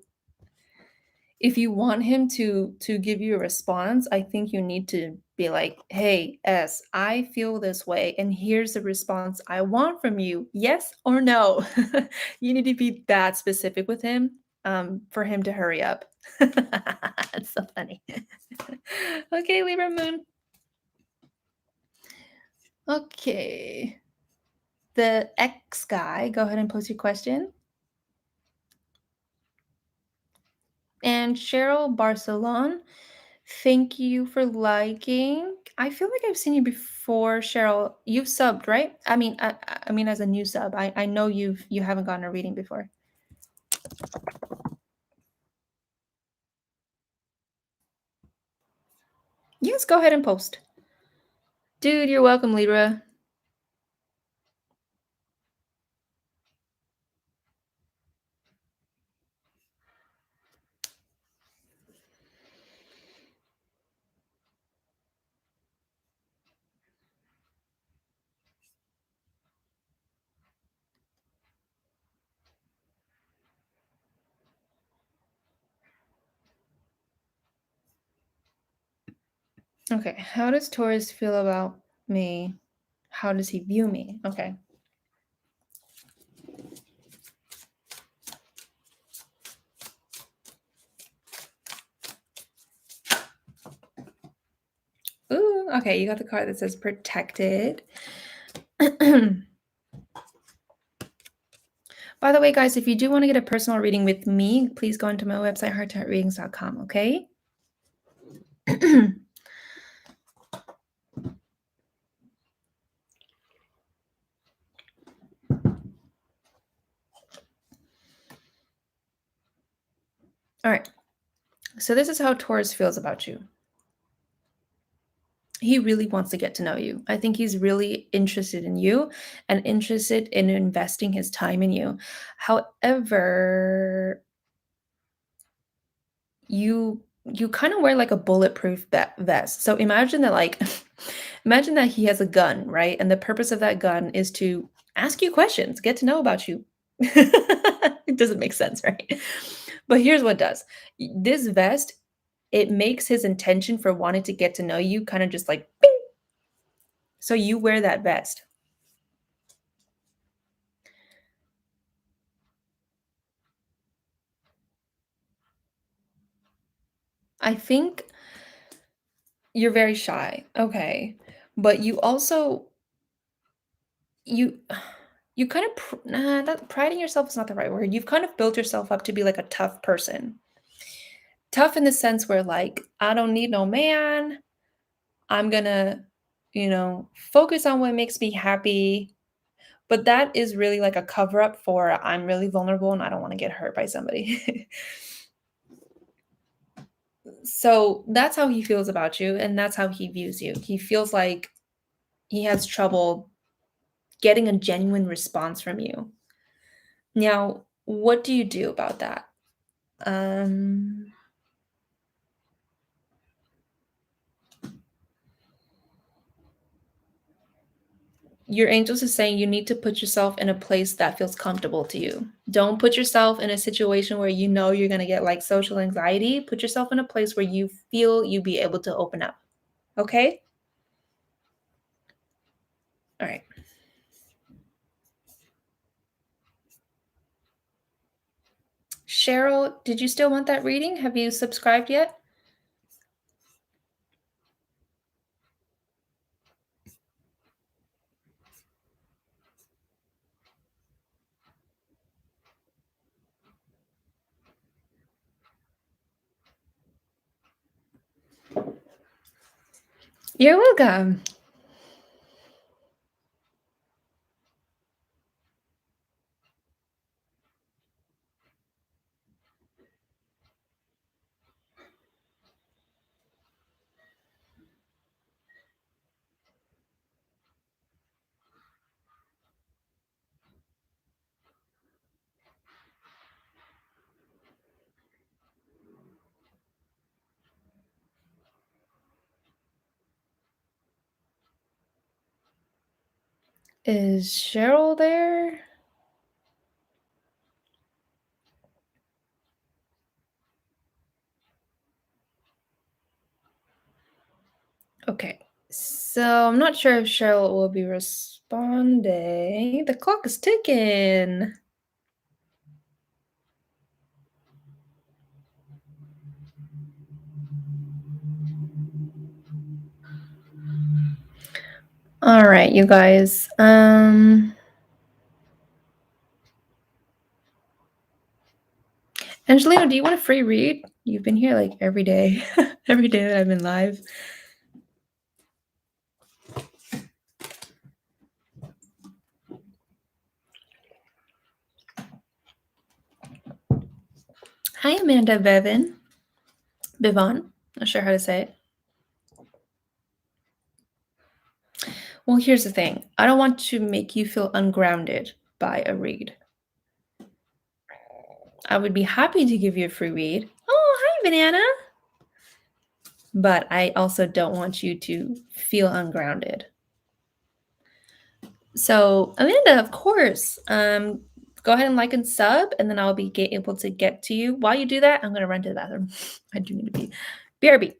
if you want him to give you a response, I think you need to be like, "Hey, S, I feel this way, and here's the response I want from you. Yes or no." You need to be that specific with him, for him to hurry up. It's so funny. Okay, Libra Moon. Okay. The X guy, go ahead and post your question. And Cheryl Barcelon, thank you for liking. I feel like I've seen you before, Cheryl. You've subbed, right? I mean, as a new sub. I know you haven't gotten a reading before. Yes, go ahead and post. Dude, you're welcome, Libra. Okay, how does Taurus feel about me? How does he view me? Okay. Ooh, okay, you got the card that says protected. By the way, guys, if you do want to get a personal reading with me, please go into my website, hearttoheartreadings.com, okay? All right. So this is how Taurus feels about you. He really wants to get to know you. I think he's really interested in you and interested in investing his time in you. However, you kind of wear like a bulletproof vest. So imagine that imagine that he has a gun, right? And the purpose of that gun is to ask you questions, get to know about you. It doesn't make sense, right? But here's what does. This vest, it makes his intention for wanting to get to know you kind of just like bing. So you wear that vest. I think you're very shy. Okay. But you also you you kind of that priding yourself is not the right word. You've kind of built yourself up to be like a tough person. Tough in the sense where like I don't need no man. I'm going to, focus on what makes me happy. But that is really like a cover up for I'm really vulnerable and I don't want to get hurt by somebody. So that's how he feels about you and that's how he views you. He feels like he has trouble getting a genuine response from you. Now, what do you do about that? Um, your angels is saying you need to put yourself in a place that feels comfortable to you. Don't put yourself in a situation where you know you're going to get like social anxiety. Put yourself in a place where you feel you be able to open up. Okay? All right. Cheryl, did you still want that reading? Have you subscribed yet? You're welcome. Is Cheryl there? Okay. So I'm not sure if Cheryl will be responding. The clock is ticking. All right, you guys. Angelino, do you want a free read? You've been here like every day, every day that I've been live. Hi, Amanda Bevan. Bevan. Not sure how to say it. Well, here's the thing. I don't want to make you feel ungrounded by a read. I would be happy to give you a free read. Oh, hi, Banana. But I also don't want you to feel ungrounded. So, Amanda, of course, go ahead and like and sub, and then I'll be able to get to you. While you do that, I'm going to run to the bathroom. I do need to be. BRB.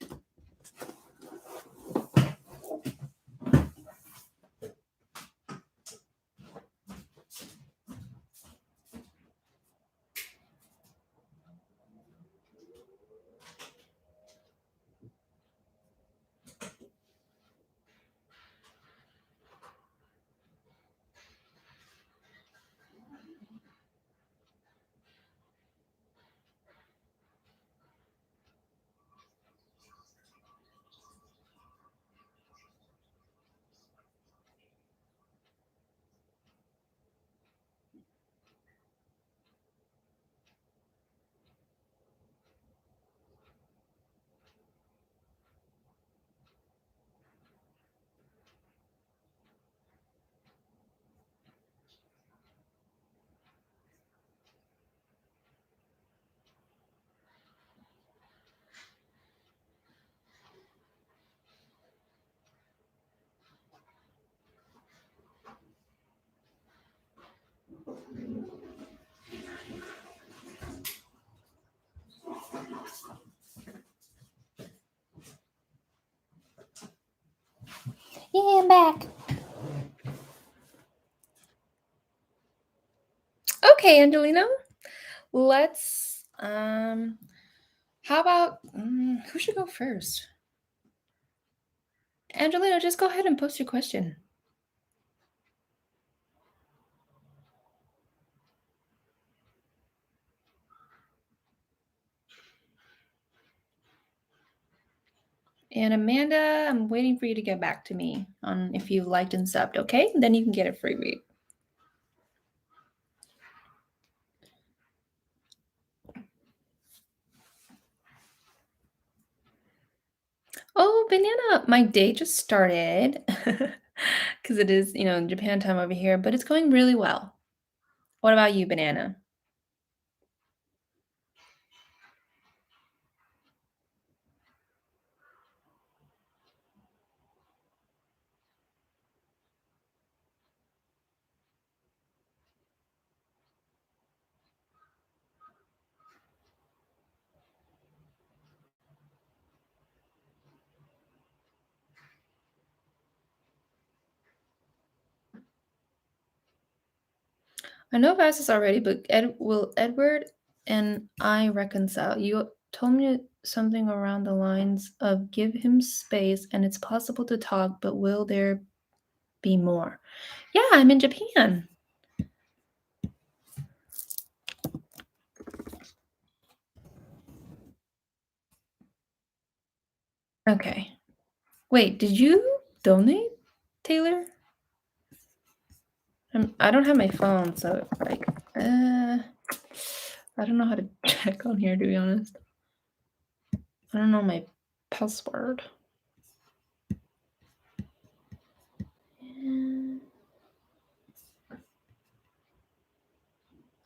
Yeah, I'm back. Okay, Angelino. Let's how about who should go first? Angelino, just go ahead and post your question. And Amanda, I'm waiting for you to get back to me on if you liked and subbed, okay? Then you can get a free read. Oh, Banana, my day just started because it is, Japan time over here, but it's going really well. What about you, Banana? I know I've asked this already, but will Edward and I reconcile? You told me something around the lines of give him space and it's possible to talk, but will there be more? Yeah, I'm in Japan. Okay. Wait, did you donate, Taylor? I don't have my phone, so like, I don't know how to check on here, to be honest. I don't know my password.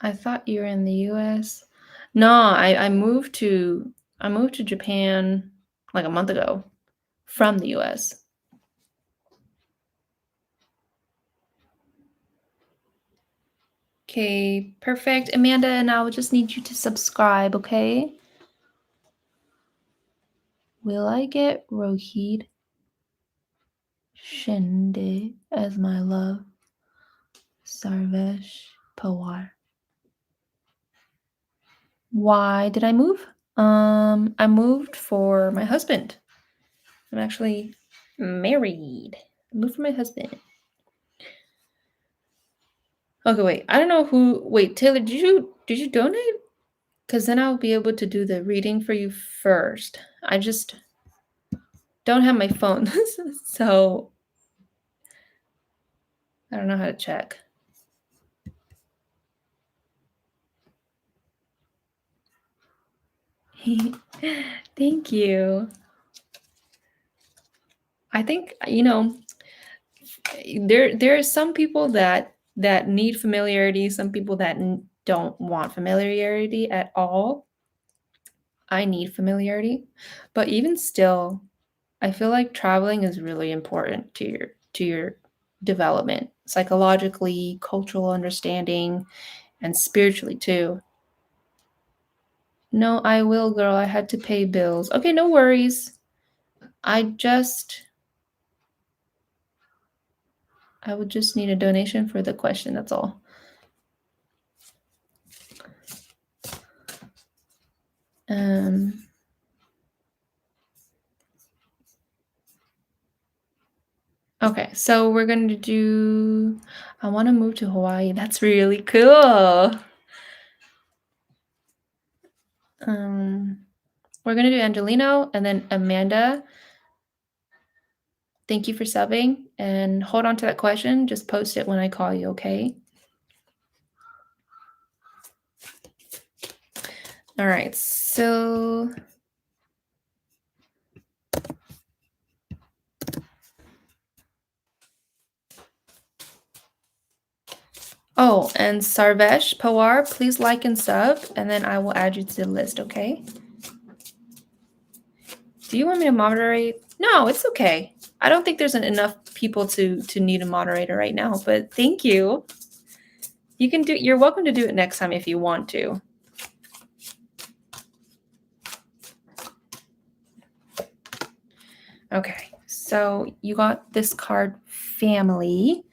I thought you were in the US. No, I moved to Japan like a month ago from the US. Okay, perfect. Amanda, and I will just need you to subscribe, okay? Will I get Rohit Shinde as my love? Sarvesh Pawar. Why did I move? I moved for my husband. I'm actually married. I moved for my husband. Okay, wait. I don't know who. Wait, Taylor, did you donate? Because then I'll be able to do the reading for you first. I just don't have my phone, so I don't know how to check. Thank you. I think, there are some people that need familiarity, some people that don't want familiarity at all. I need familiarity, but even still, I feel like traveling is really important to your development, psychologically, cultural understanding, and spiritually too. No, I will, girl. I had to pay bills. Okay, no worries. I just I would just need a donation for the question, that's all. Um Okay, so we're going to do I want to move to Hawaii. That's really cool. Um we're going to do Angelino and then Amanda. Thank you for subbing and hold on to that question. Just post it when I call you, okay? All right. So oh, and Sarvesh Pawar, please like and sub, and then I will add you to the list, okay? Do you want me to moderate? No, it's okay. I don't think there's enough people to need a moderator right now, but thank you. You're welcome to do it next time if you want to. Okay, so you got this card, family.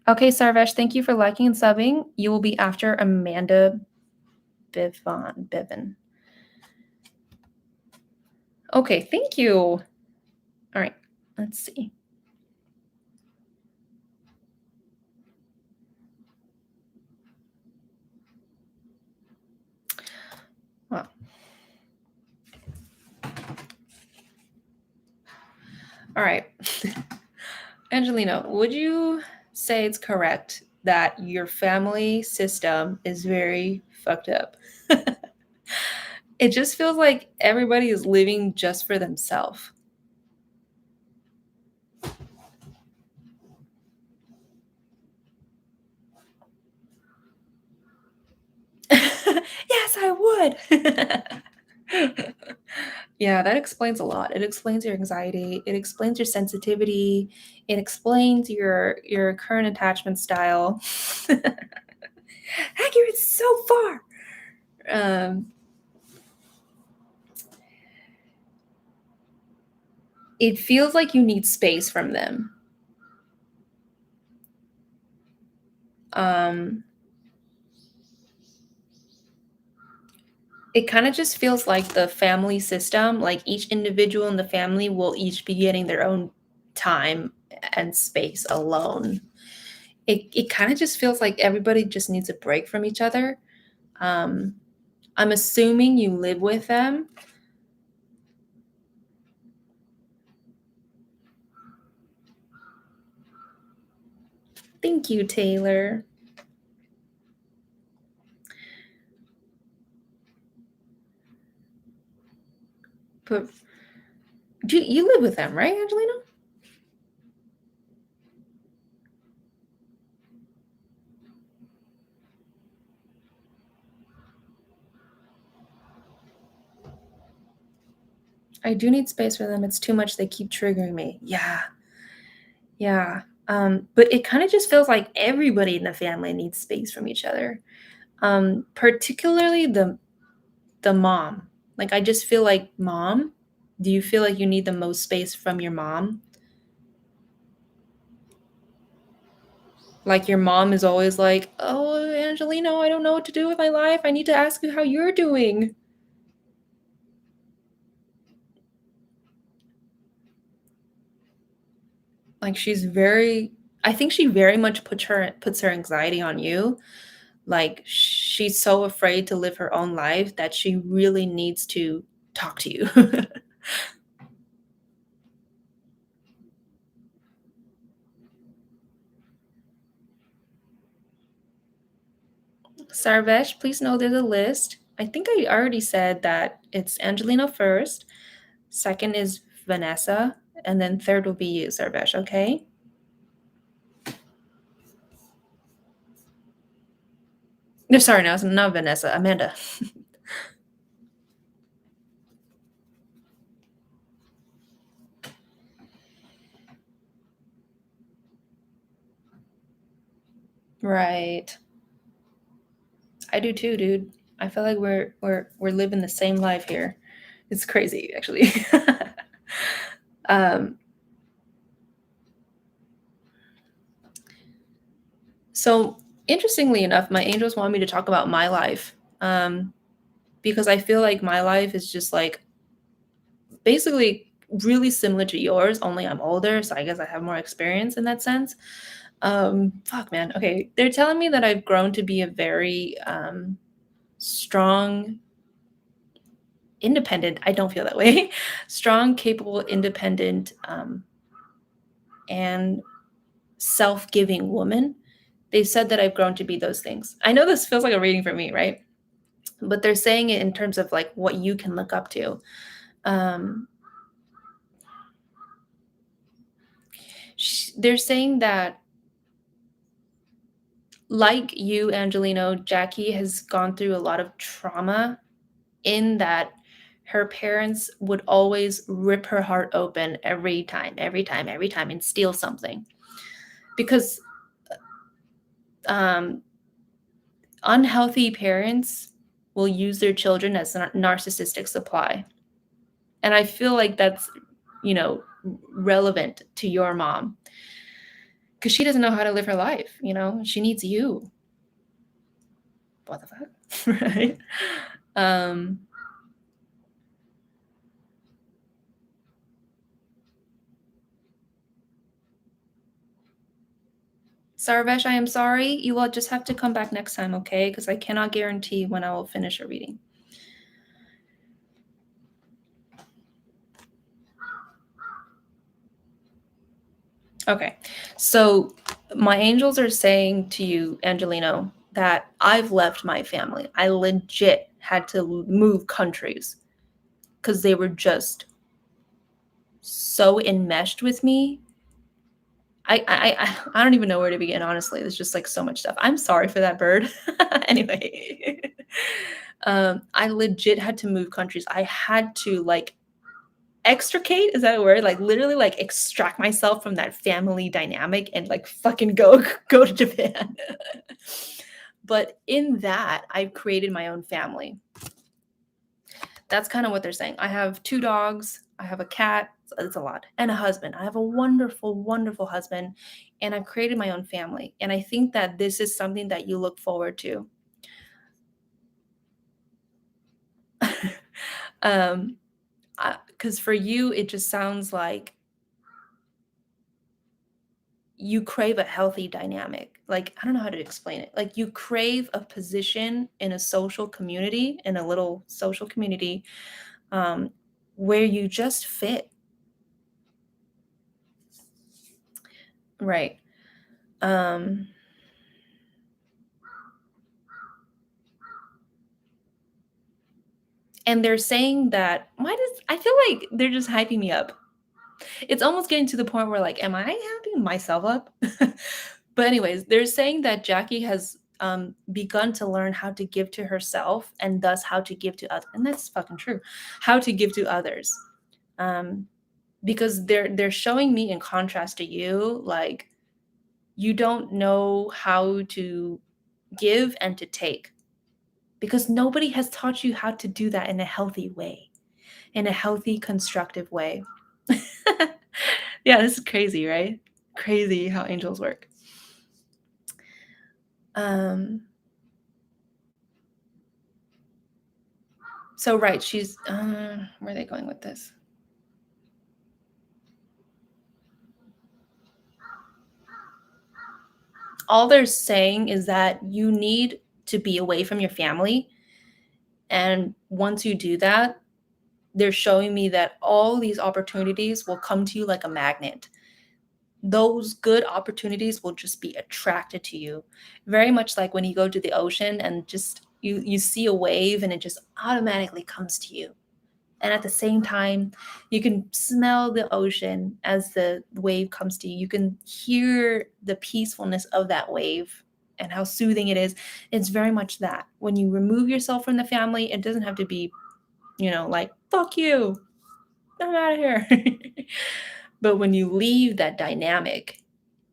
Okay, Sarvesh, thank you for liking and subbing. You will be after Amanda Bevan. Okay, thank you. All right, let's see. Wow. All right. Angelino, would you say it's correct that your family system is very fucked up? It just feels like everybody is living just for themselves. Yes, I would. Yeah, that explains a lot. It explains your anxiety, it explains your sensitivity, it explains your current attachment style. Accurate so far. It feels like you need space from them. It kind of just feels like the family system, like each individual in the family will each be getting their own time and space alone. It kind of just feels like everybody just needs a break from each other. I'm assuming you live with them. Thank you, Taylor. But you live with them, right, Angelina? I do need space for them. It's too much. They keep triggering me. Yeah. Yeah. But it kind of just feels like everybody in the family needs space from each other. Particularly the mom. Like I just feel like mom, do you feel like you need the most space from your mom? Like your mom is always like, "Oh, Angelino, I don't know what to do with my life. I need to ask you how you're doing." Like she's very I think she very much puts her anxiety on you. Like she's so afraid to live her own life that she really needs to talk to you. Sarvesh, please know there's a list. I think I already said that it's Angelino first, second is Vanessa, and then third will be you, Sarvesh, okay? No, sorry, no, it's not Vanessa, Amanda. Right. I do too, dude. I feel like we're living the same life here. It's crazy, actually. um, so interestingly enough, my angels want me to talk about my life. Because I feel like my life is just like basically really similar to yours, only I'm older, so I guess I have more experience in that sense. Fuck man. Okay. They're telling me that I've grown to be a very strong, independent. I don't feel that way. Strong, capable, independent, and self-giving woman. They said that I've grown to be those things. I know this feels like a reading for me, right? But they're saying it in terms of like what you can look up to. Um, they're saying that, like you, Angelino, Jackie has gone through a lot of trauma in that her parents would always rip her heart open every time, every time, every time, and steal something. Because um, unhealthy parents will use their children as a narcissistic supply. And I feel like that's, you know, relevant to your mom because she doesn't know how to live her life. You know, she needs you. What the fuck? Right? Um, Sarvesh, I am sorry. You will just have to come back next time, okay? Because I cannot guarantee when I will finish a reading. Okay. So my angels are saying to you, Angelino, that I've left my family. I legit had to move countries because they were just so enmeshed with me. I don't even know where to begin, honestly. There's just like so much stuff. I'm sorry for that bird. Anyway, I legit had to move countries. I had to like extricate, is that a word? Like literally like extract myself from that family dynamic and like fucking go to Japan. But in that, I've created my own family. That's kind of what they're saying. I have 2 dogs, I have a cat, it's a lot, and a husband. I have a wonderful, wonderful husband, and I've created my own family. And I think that this is something that you look forward to. um, because for you, it just sounds like you crave a healthy dynamic. Like, I don't know how to explain it. Like, you crave a position in a social community, in a little social community, um, where you just fit. Right. Um, and they're saying that, why does, I feel like they're just hyping me up. It's almost getting to the point where, like, am I hyping myself up? But, anyways, they're saying that Jackie has begun to learn how to give to herself and thus how to give to others. And that's fucking true. How to give to others. Um, because they're showing me, in contrast to you, like you don't know how to give and to take because nobody has taught you how to do that in a healthy way, in a healthy, constructive way. Yeah, this is crazy, right? Crazy how angels work. um so right, she's where are they going with this? All they're saying is that you need to be away from your family. And once you do that, they're showing me that all these opportunities will come to you like a magnet. Those good opportunities will just be attracted to you. Very much like when you go to the ocean and just you see a wave and it just automatically comes to you. And at the same time, you can smell the ocean as the wave comes to you. You can hear the peacefulness of that wave and how soothing it is. It's very much that. When you remove yourself from the family, it doesn't have to be, like, fuck you, I'm out of here. But when you leave that dynamic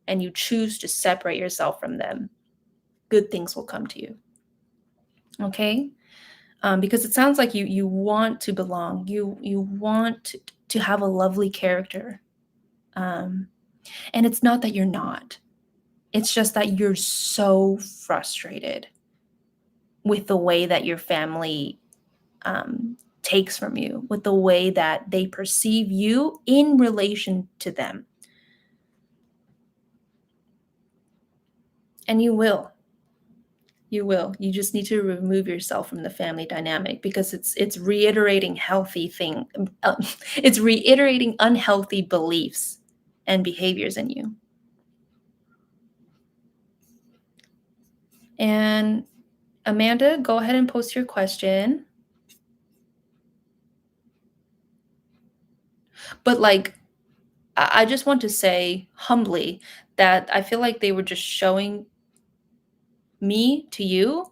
and you choose to separate yourself from them, good things will come to you. Okay? Because it sounds like you want to belong. You want to have a lovely character. And it's not that you're not. It's just that you're so frustrated with the way that your family takes from you, with the way that they perceive you in relation to them. And you will. You will. You just need to remove yourself from the family dynamic because it's reiterating it's reiterating unhealthy beliefs and behaviors in you. And Amanda, go ahead and post your question. But I just want to say humbly that I feel like they were just showing me to you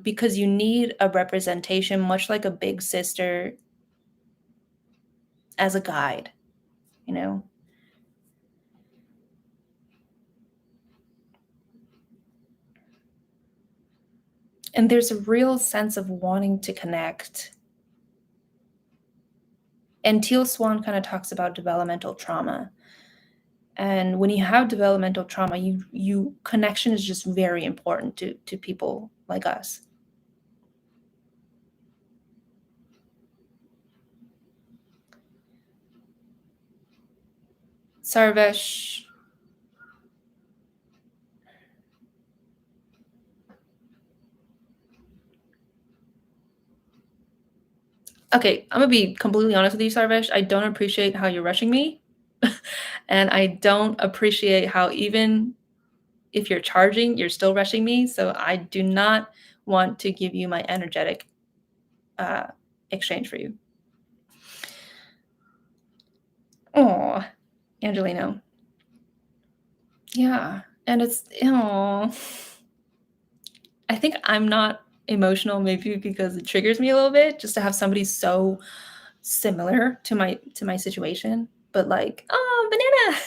because you need a representation, much like a big sister, as a guide, you know? And there's a real sense of wanting to connect. And Teal Swan kind of talks about developmental trauma. And when you have developmental trauma, you connection is just very important to people like us. Sarvesh. Okay, I'm gonna be completely honest with you, Sarvesh. I don't appreciate how you're rushing me. And I don't appreciate how even if you're charging, you're still rushing me. So I do not want to give you my energetic exchange for you. Oh, Angelino. Yeah. And it's, I think I'm not emotional maybe because it triggers me a little bit just to have somebody so similar to my situation. But like, oh, banana.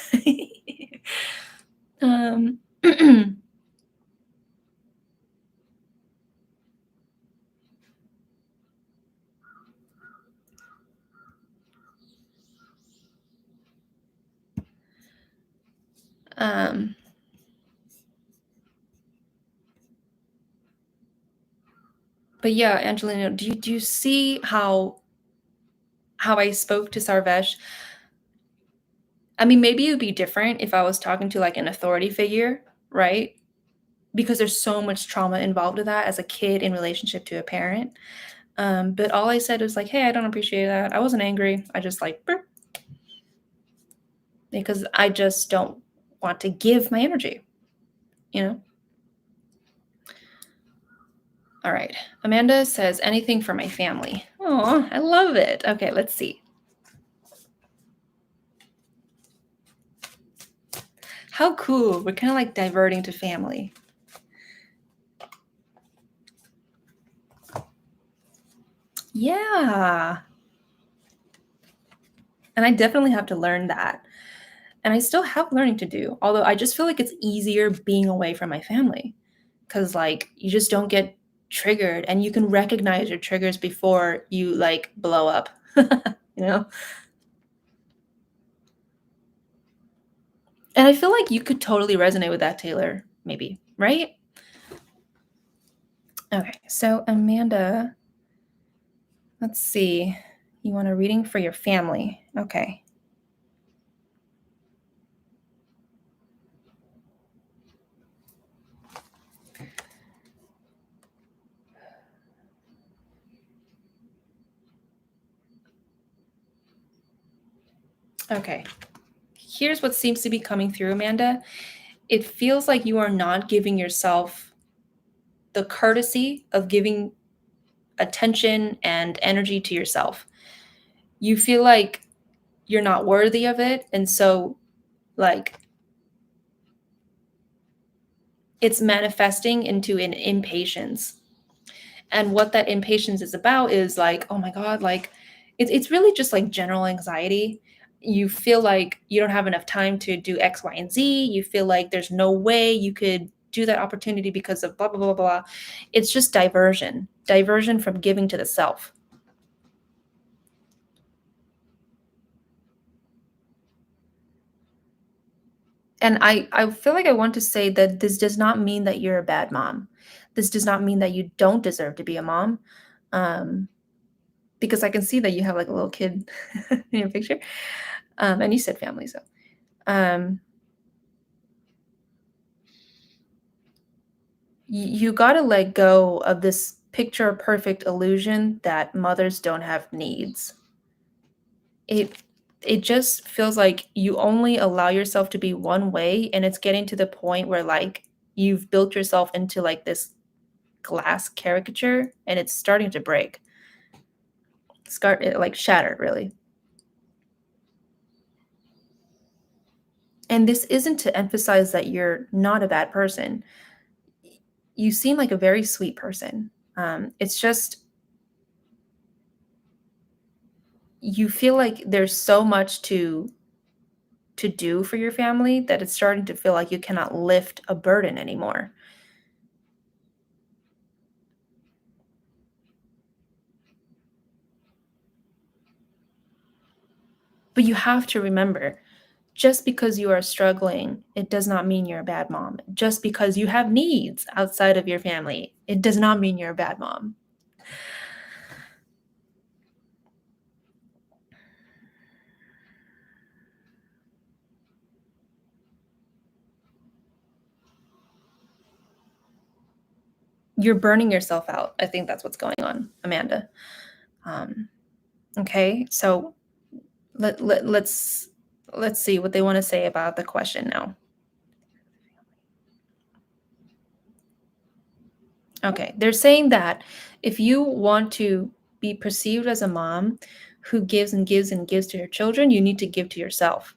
um but yeah, Angelina, do you see how I spoke to Sarvesh? I mean, maybe it would be different if I was talking to like an authority figure, right? Because there's so much trauma involved with that as a kid in relationship to a parent. But all I said was like, hey, I don't appreciate that. I wasn't angry. I just like, burp, because I just don't want to give my energy, you know? All right. Amanda says anything for my family. Oh, I love it. Okay, let's see. How cool. We're kind of like diverting to family. Yeah. And I definitely have to learn that. And I still have learning to do. Although I just feel like it's easier being away from my family because like you just don't get triggered and you can recognize your triggers before you like blow up, you know? And I feel like you could totally resonate with that, Taylor, maybe, right? Okay, so Amanda, let's see. You want a reading for your family. Okay. Okay. Here's what seems to be coming through, Amanda. It feels like you are not giving yourself the courtesy of giving attention and energy to yourself. You feel like you're not worthy of it. And so, like, it's manifesting into an impatience. And what that impatience is about is like, oh my God, like, it's really just like general anxiety. You feel like you don't have enough time to do X, Y, and Z. You feel like there's no way you could do that opportunity because of blah, blah, blah, blah. It's just diversion from giving to the self. And I feel like I want to say that this does not mean that you're a bad mom. This does not mean that you don't deserve to be a mom. Um, because I can see that you have like a little kid in your picture. And you said family, so um, you got to let go of this picture perfect illusion that mothers don't have needs. It just feels like you only allow yourself to be one way, and it's getting to the point where like you've built yourself into like this glass caricature and it's starting to break. Start it like shatter really. And this isn't to emphasize that you're not a bad person. You seem like a very sweet person. It's just you feel like there's so much to do for your family that it's starting to feel like you cannot lift a burden anymore. But you have to remember, just because you are struggling, it does not mean you're a bad mom. Just because you have needs outside of your family, it does not mean you're a bad mom. You're burning yourself out. I think that's what's going on, Amanda. Um, okay, so let's see what they want to say about the question now. Okay, they're saying that if you want to be perceived as a mom who gives and gives and gives to her children, you need to give to yourself.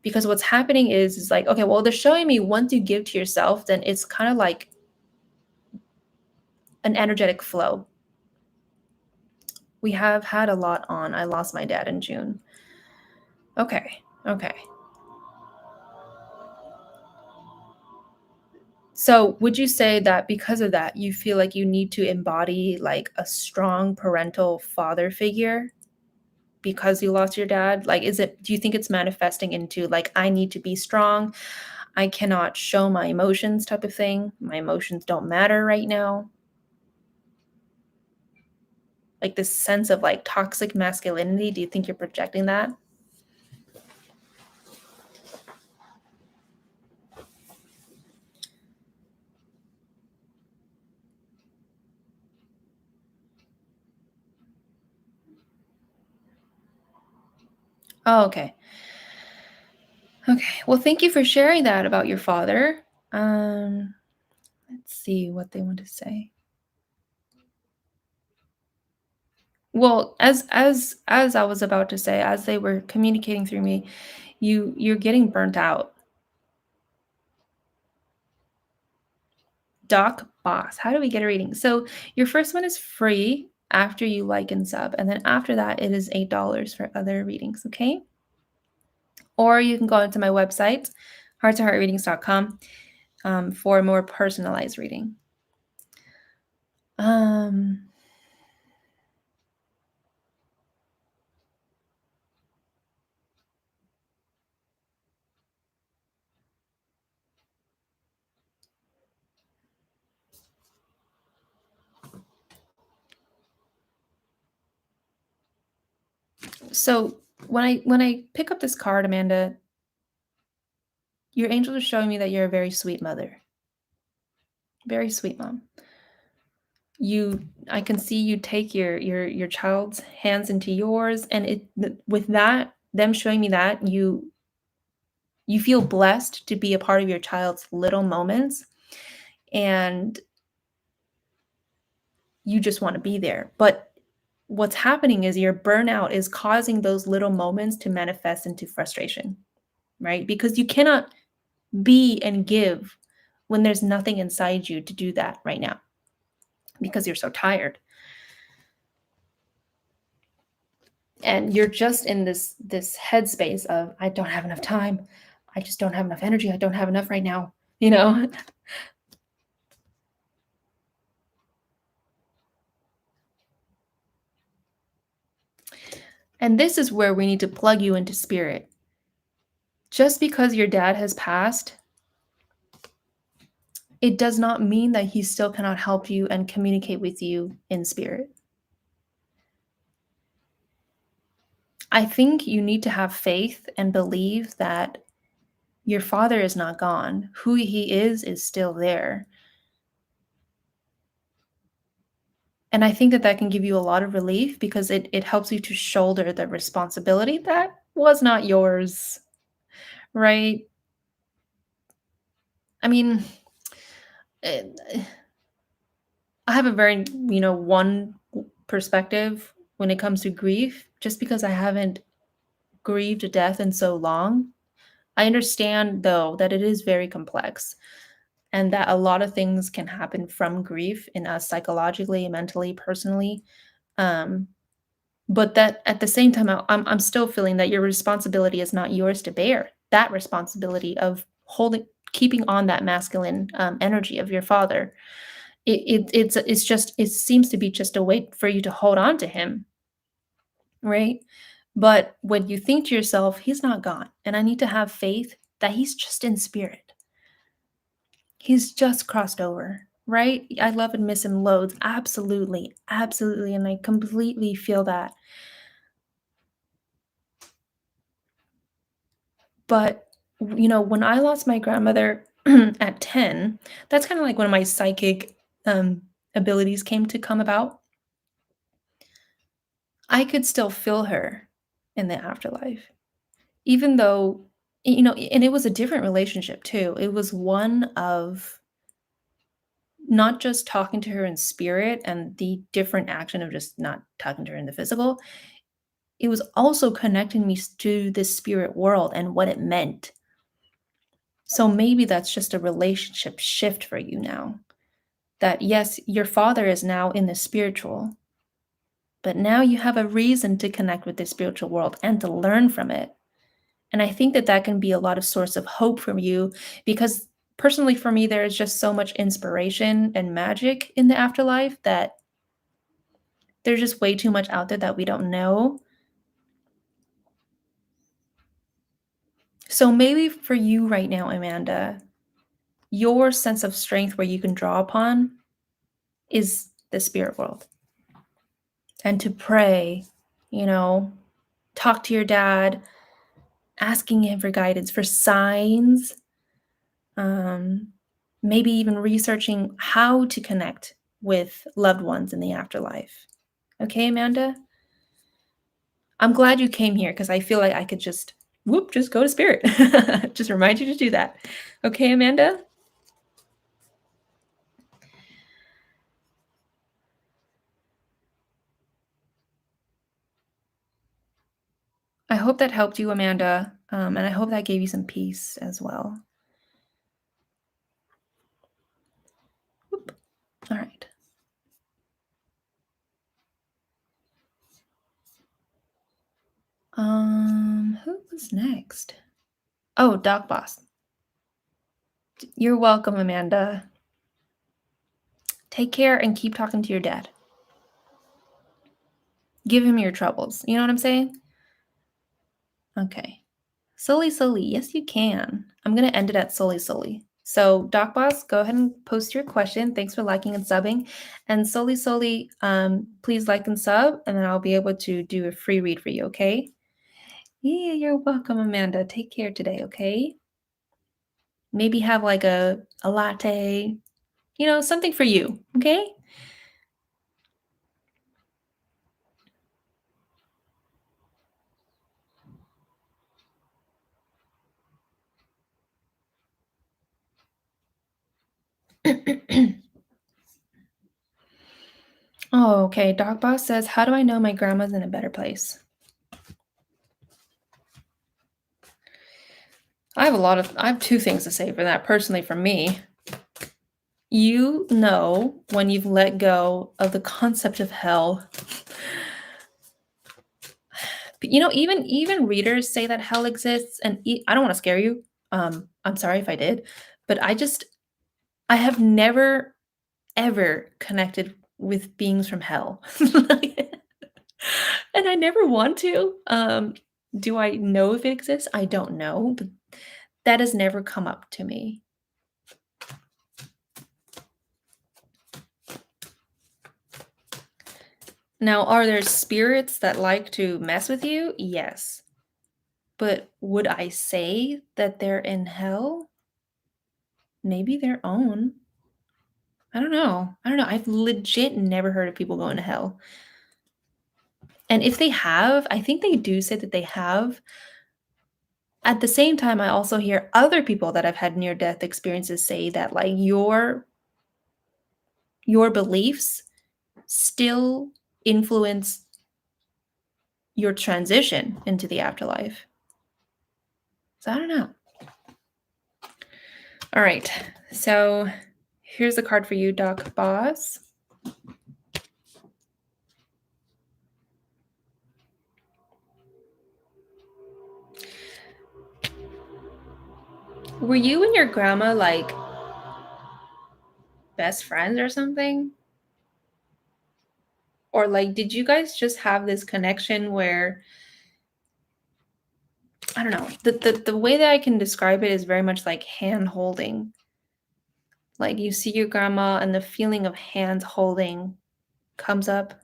Because what's happening is like, okay, well, they're showing me once you give to yourself, then it's kind of like an energetic flow. We have had a lot on. I lost my dad in June. Okay, okay. So, would you say that because of that, you feel like you need to embody like a strong parental father figure because you lost your dad? Like, do you think it's manifesting into like, I need to be strong? I cannot show my emotions type of thing. My emotions don't matter right now. Like this sense of like toxic masculinity. Do you think you're projecting that? Oh, okay. Okay. Well, thank you for sharing that about your father. Um, let's see what they want to say. Well, as I was about to say, as they were communicating through me, you're getting burnt out. Doc Boss. How do we get a reading? So your first one is free after you like and sub, and then after that it is $8 for other readings, okay? Or you can go into my website, hearttoheartreadings.com, for a more personalized reading. Um, so when I pick up this card, Amanda, your angels are showing me that you're a very sweet mother. Very sweet mom. I can see you take your child's hands into yours, and with that them showing me that you feel blessed to be a part of your child's little moments, and you just want to be there. But what's happening is your burnout is causing those little moments to manifest into frustration, right? Because you cannot be and give when there's nothing inside you to do that right now because you're so tired. And you're just in this headspace of, I don't have enough time. I just don't have enough energy. I don't have enough right now, you know? And this is where we need to plug you into spirit. Just because your dad has passed, it does not mean that he still cannot help you and communicate with you in spirit. I think you need to have faith and believe that your father is not gone. Who he is still there. And I think that that can give you a lot of relief because it helps you to shoulder the responsibility that was not yours, right? I mean, eh, I have a very, one perspective when it comes to grief, just because I haven't grieved a death in so long. I understand, though, that it is very complex and that a lot of things can happen from grief in us psychologically, mentally, personally. Um, but that at the same time, I'm still feeling that your responsibility is not yours to bear. That responsibility of keeping on that masculine energy of your father. It seems to be just a way for you to hold on to him, right? But when you think to yourself, he's not gone, and I need to have faith that he's just in spirit. He's just crossed over, right? I love and miss him loads. Absolutely. Absolutely. And I completely feel that. But, when I lost my grandmother at 10, that's kind of like when my psychic um, abilities came to come about. I could still feel her in the afterlife, even though, and it was a different relationship too. It was one of not just talking to her in spirit and the different action of just not talking to her in the physical. It was also connecting me to this spirit world and what it meant. So maybe that's just a relationship shift for you now. That yes, your father is now in the spiritual, but now you have a reason to connect with the spiritual world and to learn from it. And I think that that can be a lot of source of hope for you because personally for me there is just so much inspiration and magic in the afterlife that there's just way too much out there that we don't know. So maybe for you right now, Amanda, your sense of strength where you can draw upon is the spirit world. And to pray, talk to your dad, asking him for guidance, for signs, um, maybe even researching how to connect with loved ones in the afterlife. Okay, Amanda? I'm glad you came here because I feel like I could just go to spirit. Just remind you to do that. Okay, Amanda? I hope that helped you, Amanda, and I hope that gave you some peace as well. Whoop. All right. Who was next? Oh, Doc Boss. You're welcome, Amanda. Take care and keep talking to your dad. Give him your troubles. You know what I'm saying? Okay. Sully Sully. Yes, you can. I'm going to end it at Sully Sully. So, Doc Boss, go ahead and post your question. Thanks for liking and subbing. And Sully Sully, please like and sub, and then I'll be able to do a free read for you, okay? Yeah, you're welcome, Amanda. Take care today, okay? Maybe have like a latte, something for you, okay? Oh, okay. Dog Boss says, how do I know my grandma's in a better place? I have two things to say for that. Personally, for me, you know when you've let go of the concept of hell. But, even readers say that hell exists, and I don't want to scare you. I'm sorry if I did, but I have never ever connected with beings from hell. Like, and I never want to. Do I know if it exists? I don't know, but that has never come up to me. Now, are there spirits that like to mess with you? Yes. But would I say that they're in hell? Maybe their own. I don't know. I don't know. I've legit never heard of people going to hell. And if they have, I think they do say that they have. At the same time, I also hear other people that have had near death experiences say that like your beliefs still influence your transition into the afterlife. So I don't know. All right. So here's a card for you, Doc Boss. Were you and your grandma like best friends or something? Or like did you guys just have this connection where I don't know. The way that I can describe it is very much like hand holding. Like you see your grandma and the feeling of hand holding comes up.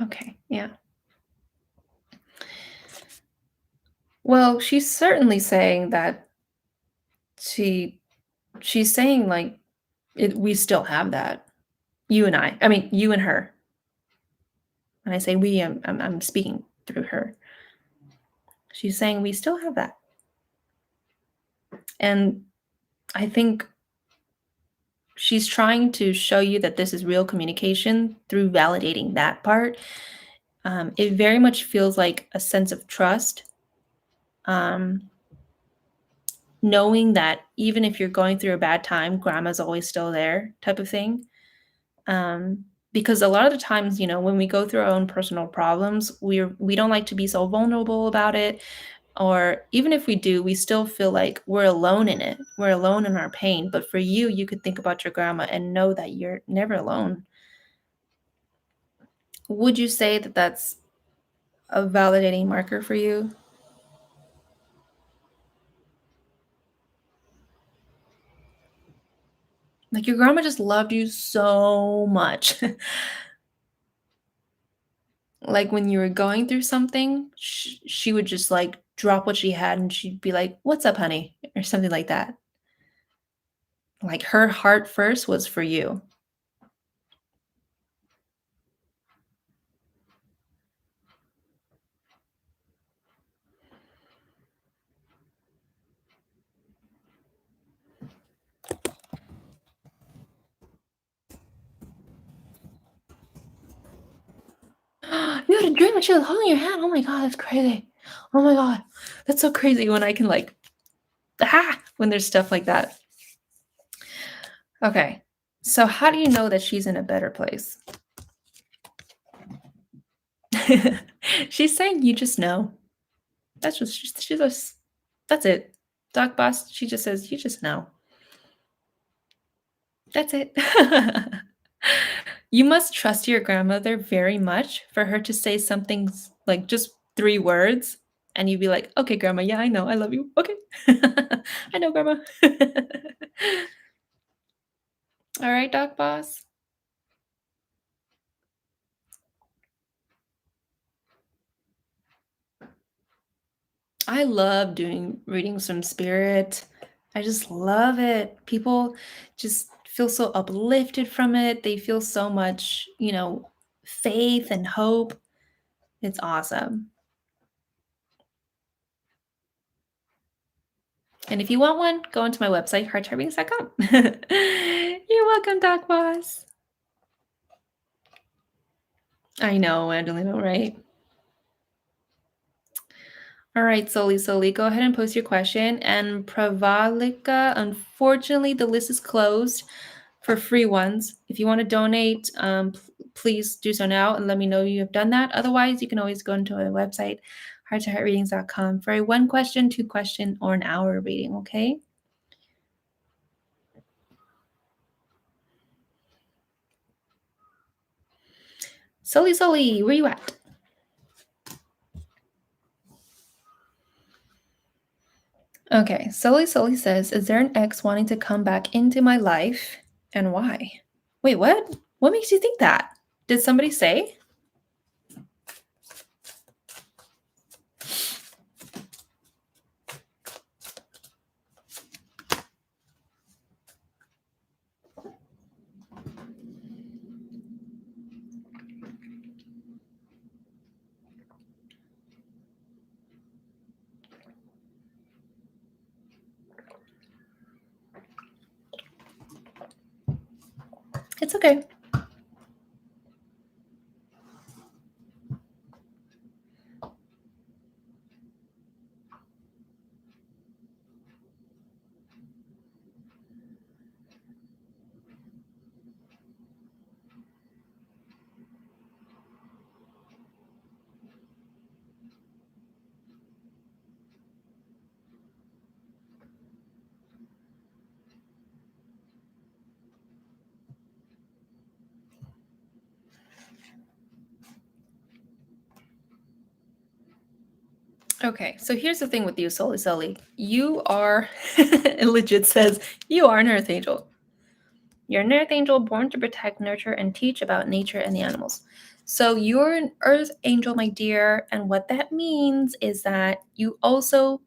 Okay, yeah. Well, she's certainly saying that she's saying like we still have that. You and I mean you and her. When I say we, I'm speaking through her. She's saying we still have that. And I think she's trying to show you that this is real communication through validating that part. It very much feels like a sense of trust, um, knowing that even if you're going through a bad time, grandma's always still there, type of thing. Because a lot of the times, when we go through our own personal problems, we don't like to be so vulnerable about it, or even if we do, we still feel like we're alone in it. We're alone in our pain. But for you, you could think about your grandma and know that you're never alone. Would you say that that's a validating marker for you? Like your grandma just loved you so much. Like when you were going through something, she would just like drop what she had and she'd be like, "What's up, honey?" or something like that. Like her heart first was for you. You had a dream and she was holding your hand. Oh my god, that's crazy. Oh my god. That's so crazy when I can like when there's stuff like that. Okay. So how do you know that she's in a better place? She's saying you just know. That's just she's just that's it. Doc Boss, she just says you just know. That's it. You must trust your grandmother very much for her to say something like just 3 words, and you'd be like, "Okay, grandma, yeah, I know, I love you. Okay. I know, grandma." Alright, Doc Boss. I love doing readings from spirit. I just love it. People just feel so uplifted from it. They feel so much, faith and hope. It's awesome. And if you want one, go onto my website, hearttarbeings.com. You're welcome, Doc Boss. I know, Angelino, right? All right, Sully Sully, go ahead and post your question. And Pravalika, unfortunately, the list is closed for free ones. If you want to donate, please do so now and let me know you have done that. Otherwise, you can always go into our website, hearttoheartreadings.com, for a 1 question, 2 question, or an hour reading, okay? Sully Sully, where you at? Okay, Sully Sully says, is there an ex wanting to come back into my life and why? Wait, what? What makes you think that? Did somebody say? It's okay. Okay, so here's the thing with you, Sully Sully. You are, it legit says, you are an earth angel. You're an earth angel born to protect, nurture, and teach about nature and the animals. So you're an earth angel, my dear. And what that means is that you also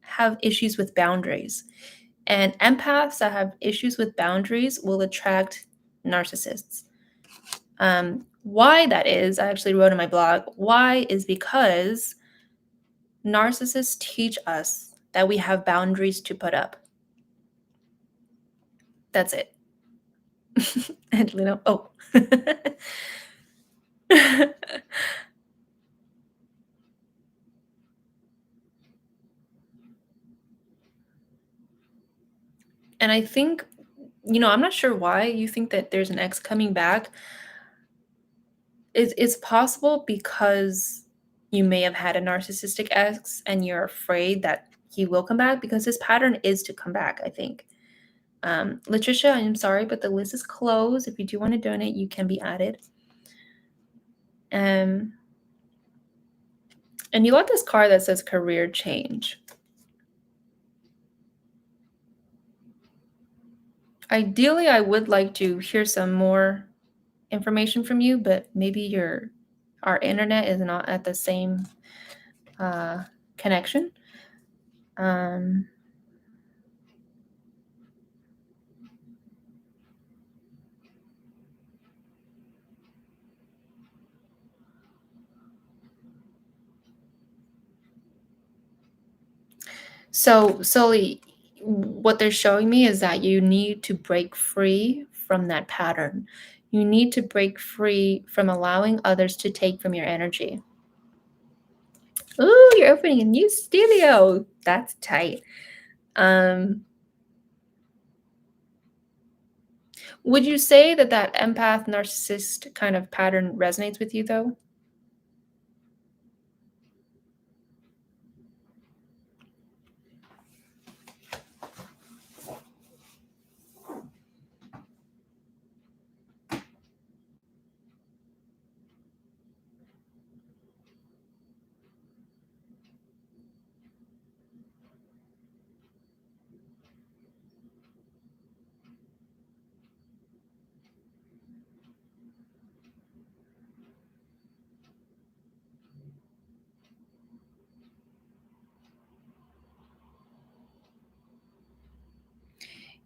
have issues with boundaries. And empaths that have issues with boundaries will attract narcissists. Why that is, I actually wrote in my blog, why is because narcissists teach us that we have boundaries to put up. That's it. Angelino, oh. And I think, I'm not sure why you think that there's an ex coming back. It's possible because you may have had a narcissistic ex and you're afraid that he will come back because his pattern is to come back, I think. Latricia, I'm sorry, but the list is closed. If you do want to donate, you can be added. And you got this card that says career change. Ideally, I would like to hear some more information from you, but maybe our internet is not at the same connection. So, Sully, what they're showing me is that you need to break free from that pattern. You need to break free from allowing others to take from your energy. Ooh, you're opening a new studio. That's tight. Would you say that empath narcissist kind of pattern resonates with you, though?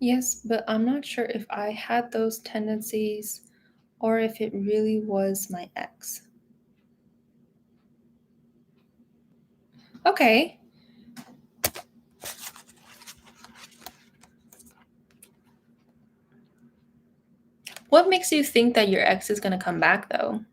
Yes, but I'm not sure if I had those tendencies or if it really was my ex. Okay. What makes you think that your ex is going to come back, though?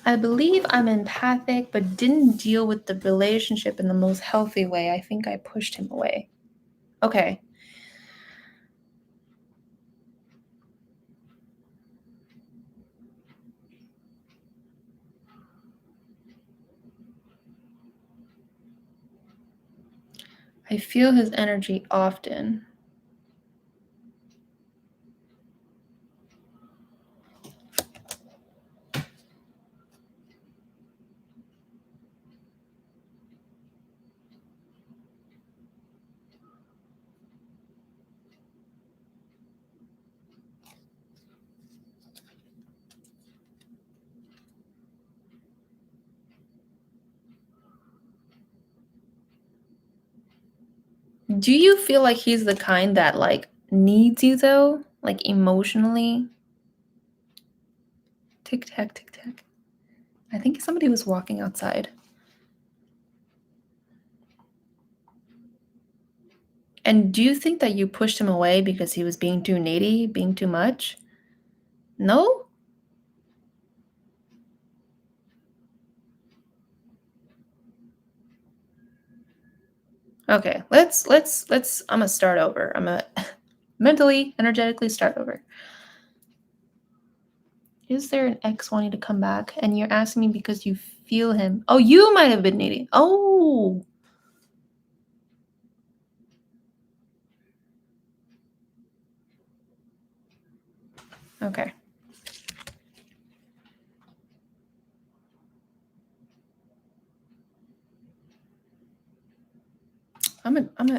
I believe I'm empathic, but didn't deal with the relationship in the most healthy way. I think I pushed him away. Okay. I feel his energy often. Do you feel like he's the kind that like needs you though? Like emotionally? Tic tac, tic tac. I think somebody was walking outside. And do you think that you pushed him away because he was being too needy, being too much? No? Okay, let's I'm gonna start over. I'm gonna mentally, energetically start over. Is there an ex wanting to come back? And you're asking me because you feel him. Oh, you might have been needy. Oh. Okay.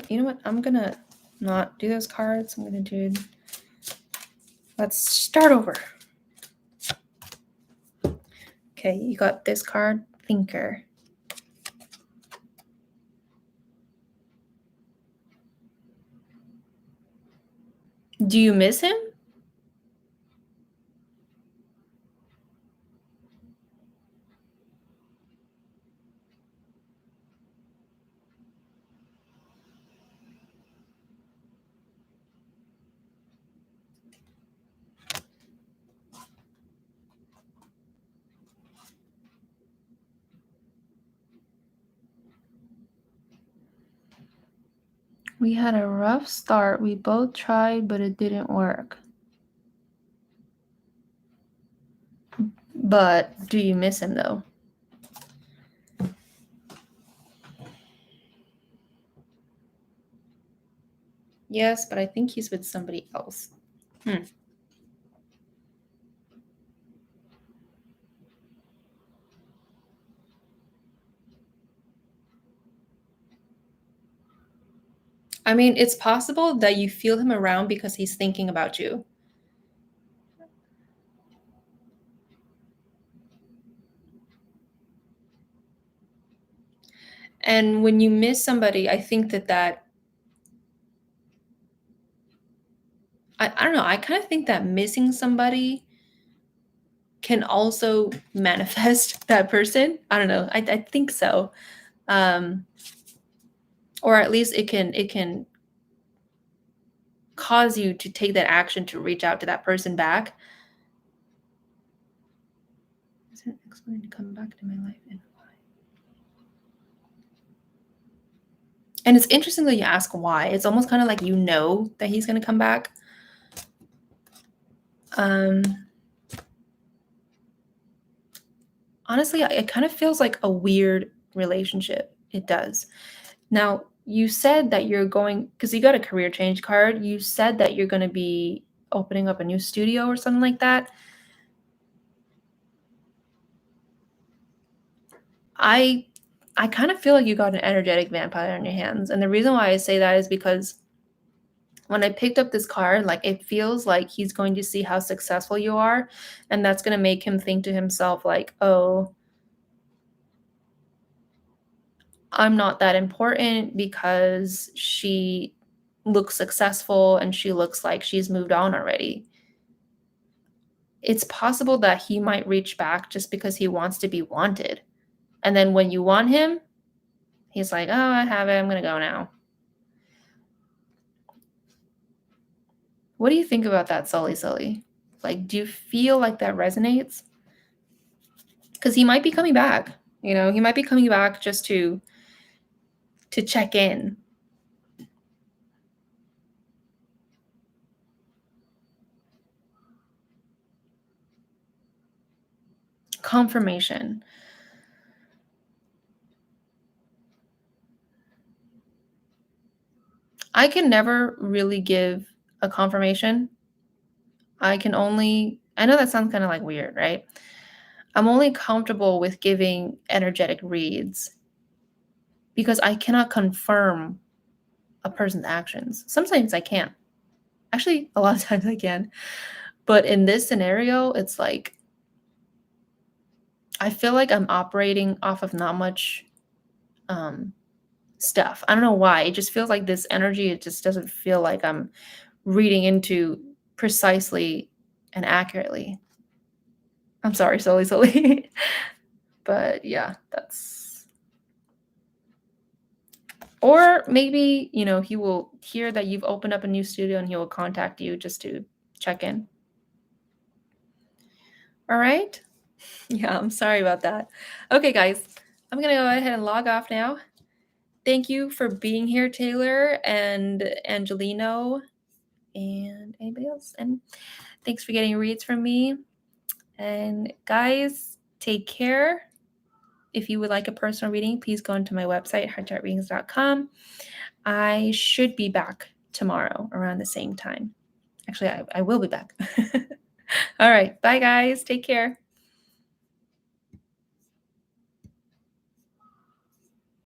You know what? I'm gonna not do those cards. I'm gonna do, let's start over. Okay, you got this card, Thinker. Do you miss him? We had a rough start. We both tried, but it didn't work. But do you miss him though? Yes, but I think he's with somebody else. I mean, it's possible that you feel him around because he's thinking about you. And when you miss somebody, I think that I don't know, I kind of think that missing somebody can also manifest that person. I don't know. I think so. Or at least it can cause you to take that action to reach out to that person back. Is it going to come back to my life and why? And it's interesting that you ask why. It's almost kind of like you know that he's going to come back. Honestly, it kind of feels like a weird relationship. It does. Now, you said that you're going, because you got a career change card, you said that you're going to be opening up a new studio or something like that. I kind of feel like you got an energetic vampire on your hands. And the reason why I say that is because when I picked up this card, like it feels like he's going to see how successful you are. And that's going to make him think to himself, like, oh, I'm not that important because she looks successful and she looks like she's moved on already. It's possible that he might reach back just because he wants to be wanted. And then when you want him, he's like, oh, I have it. I'm going to go now. What do you think about that, Sully Sully? Like, do you feel like that resonates? Because he might be coming back. You know, he might be coming back just to check in. Confirmation. I can never really give a confirmation. I know that sounds kind of like weird, right? I'm only comfortable with giving energetic reads because I cannot confirm a person's actions. Sometimes I can't. Actually, a lot of times I can. But in this scenario, it's like I feel like I'm operating off of not much stuff. I don't know why. It just feels like this energy, it just doesn't feel like I'm reading into precisely and accurately. I'm sorry, Sully Sully. But yeah, that's. Or maybe, you know, he will hear that you've opened up a new studio and he will contact you just to check in. All right. Yeah, I'm sorry about that. Okay, guys, I'm going to go ahead and log off now. Thank you for being here, Taylor and Angelino and anybody else. And thanks for getting reads from me. And guys, take care. If you would like a personal reading, please go into my website, heartchartreadings.com. I should be back tomorrow around the same time. Actually, I will be back. All right. Bye, guys. Take care.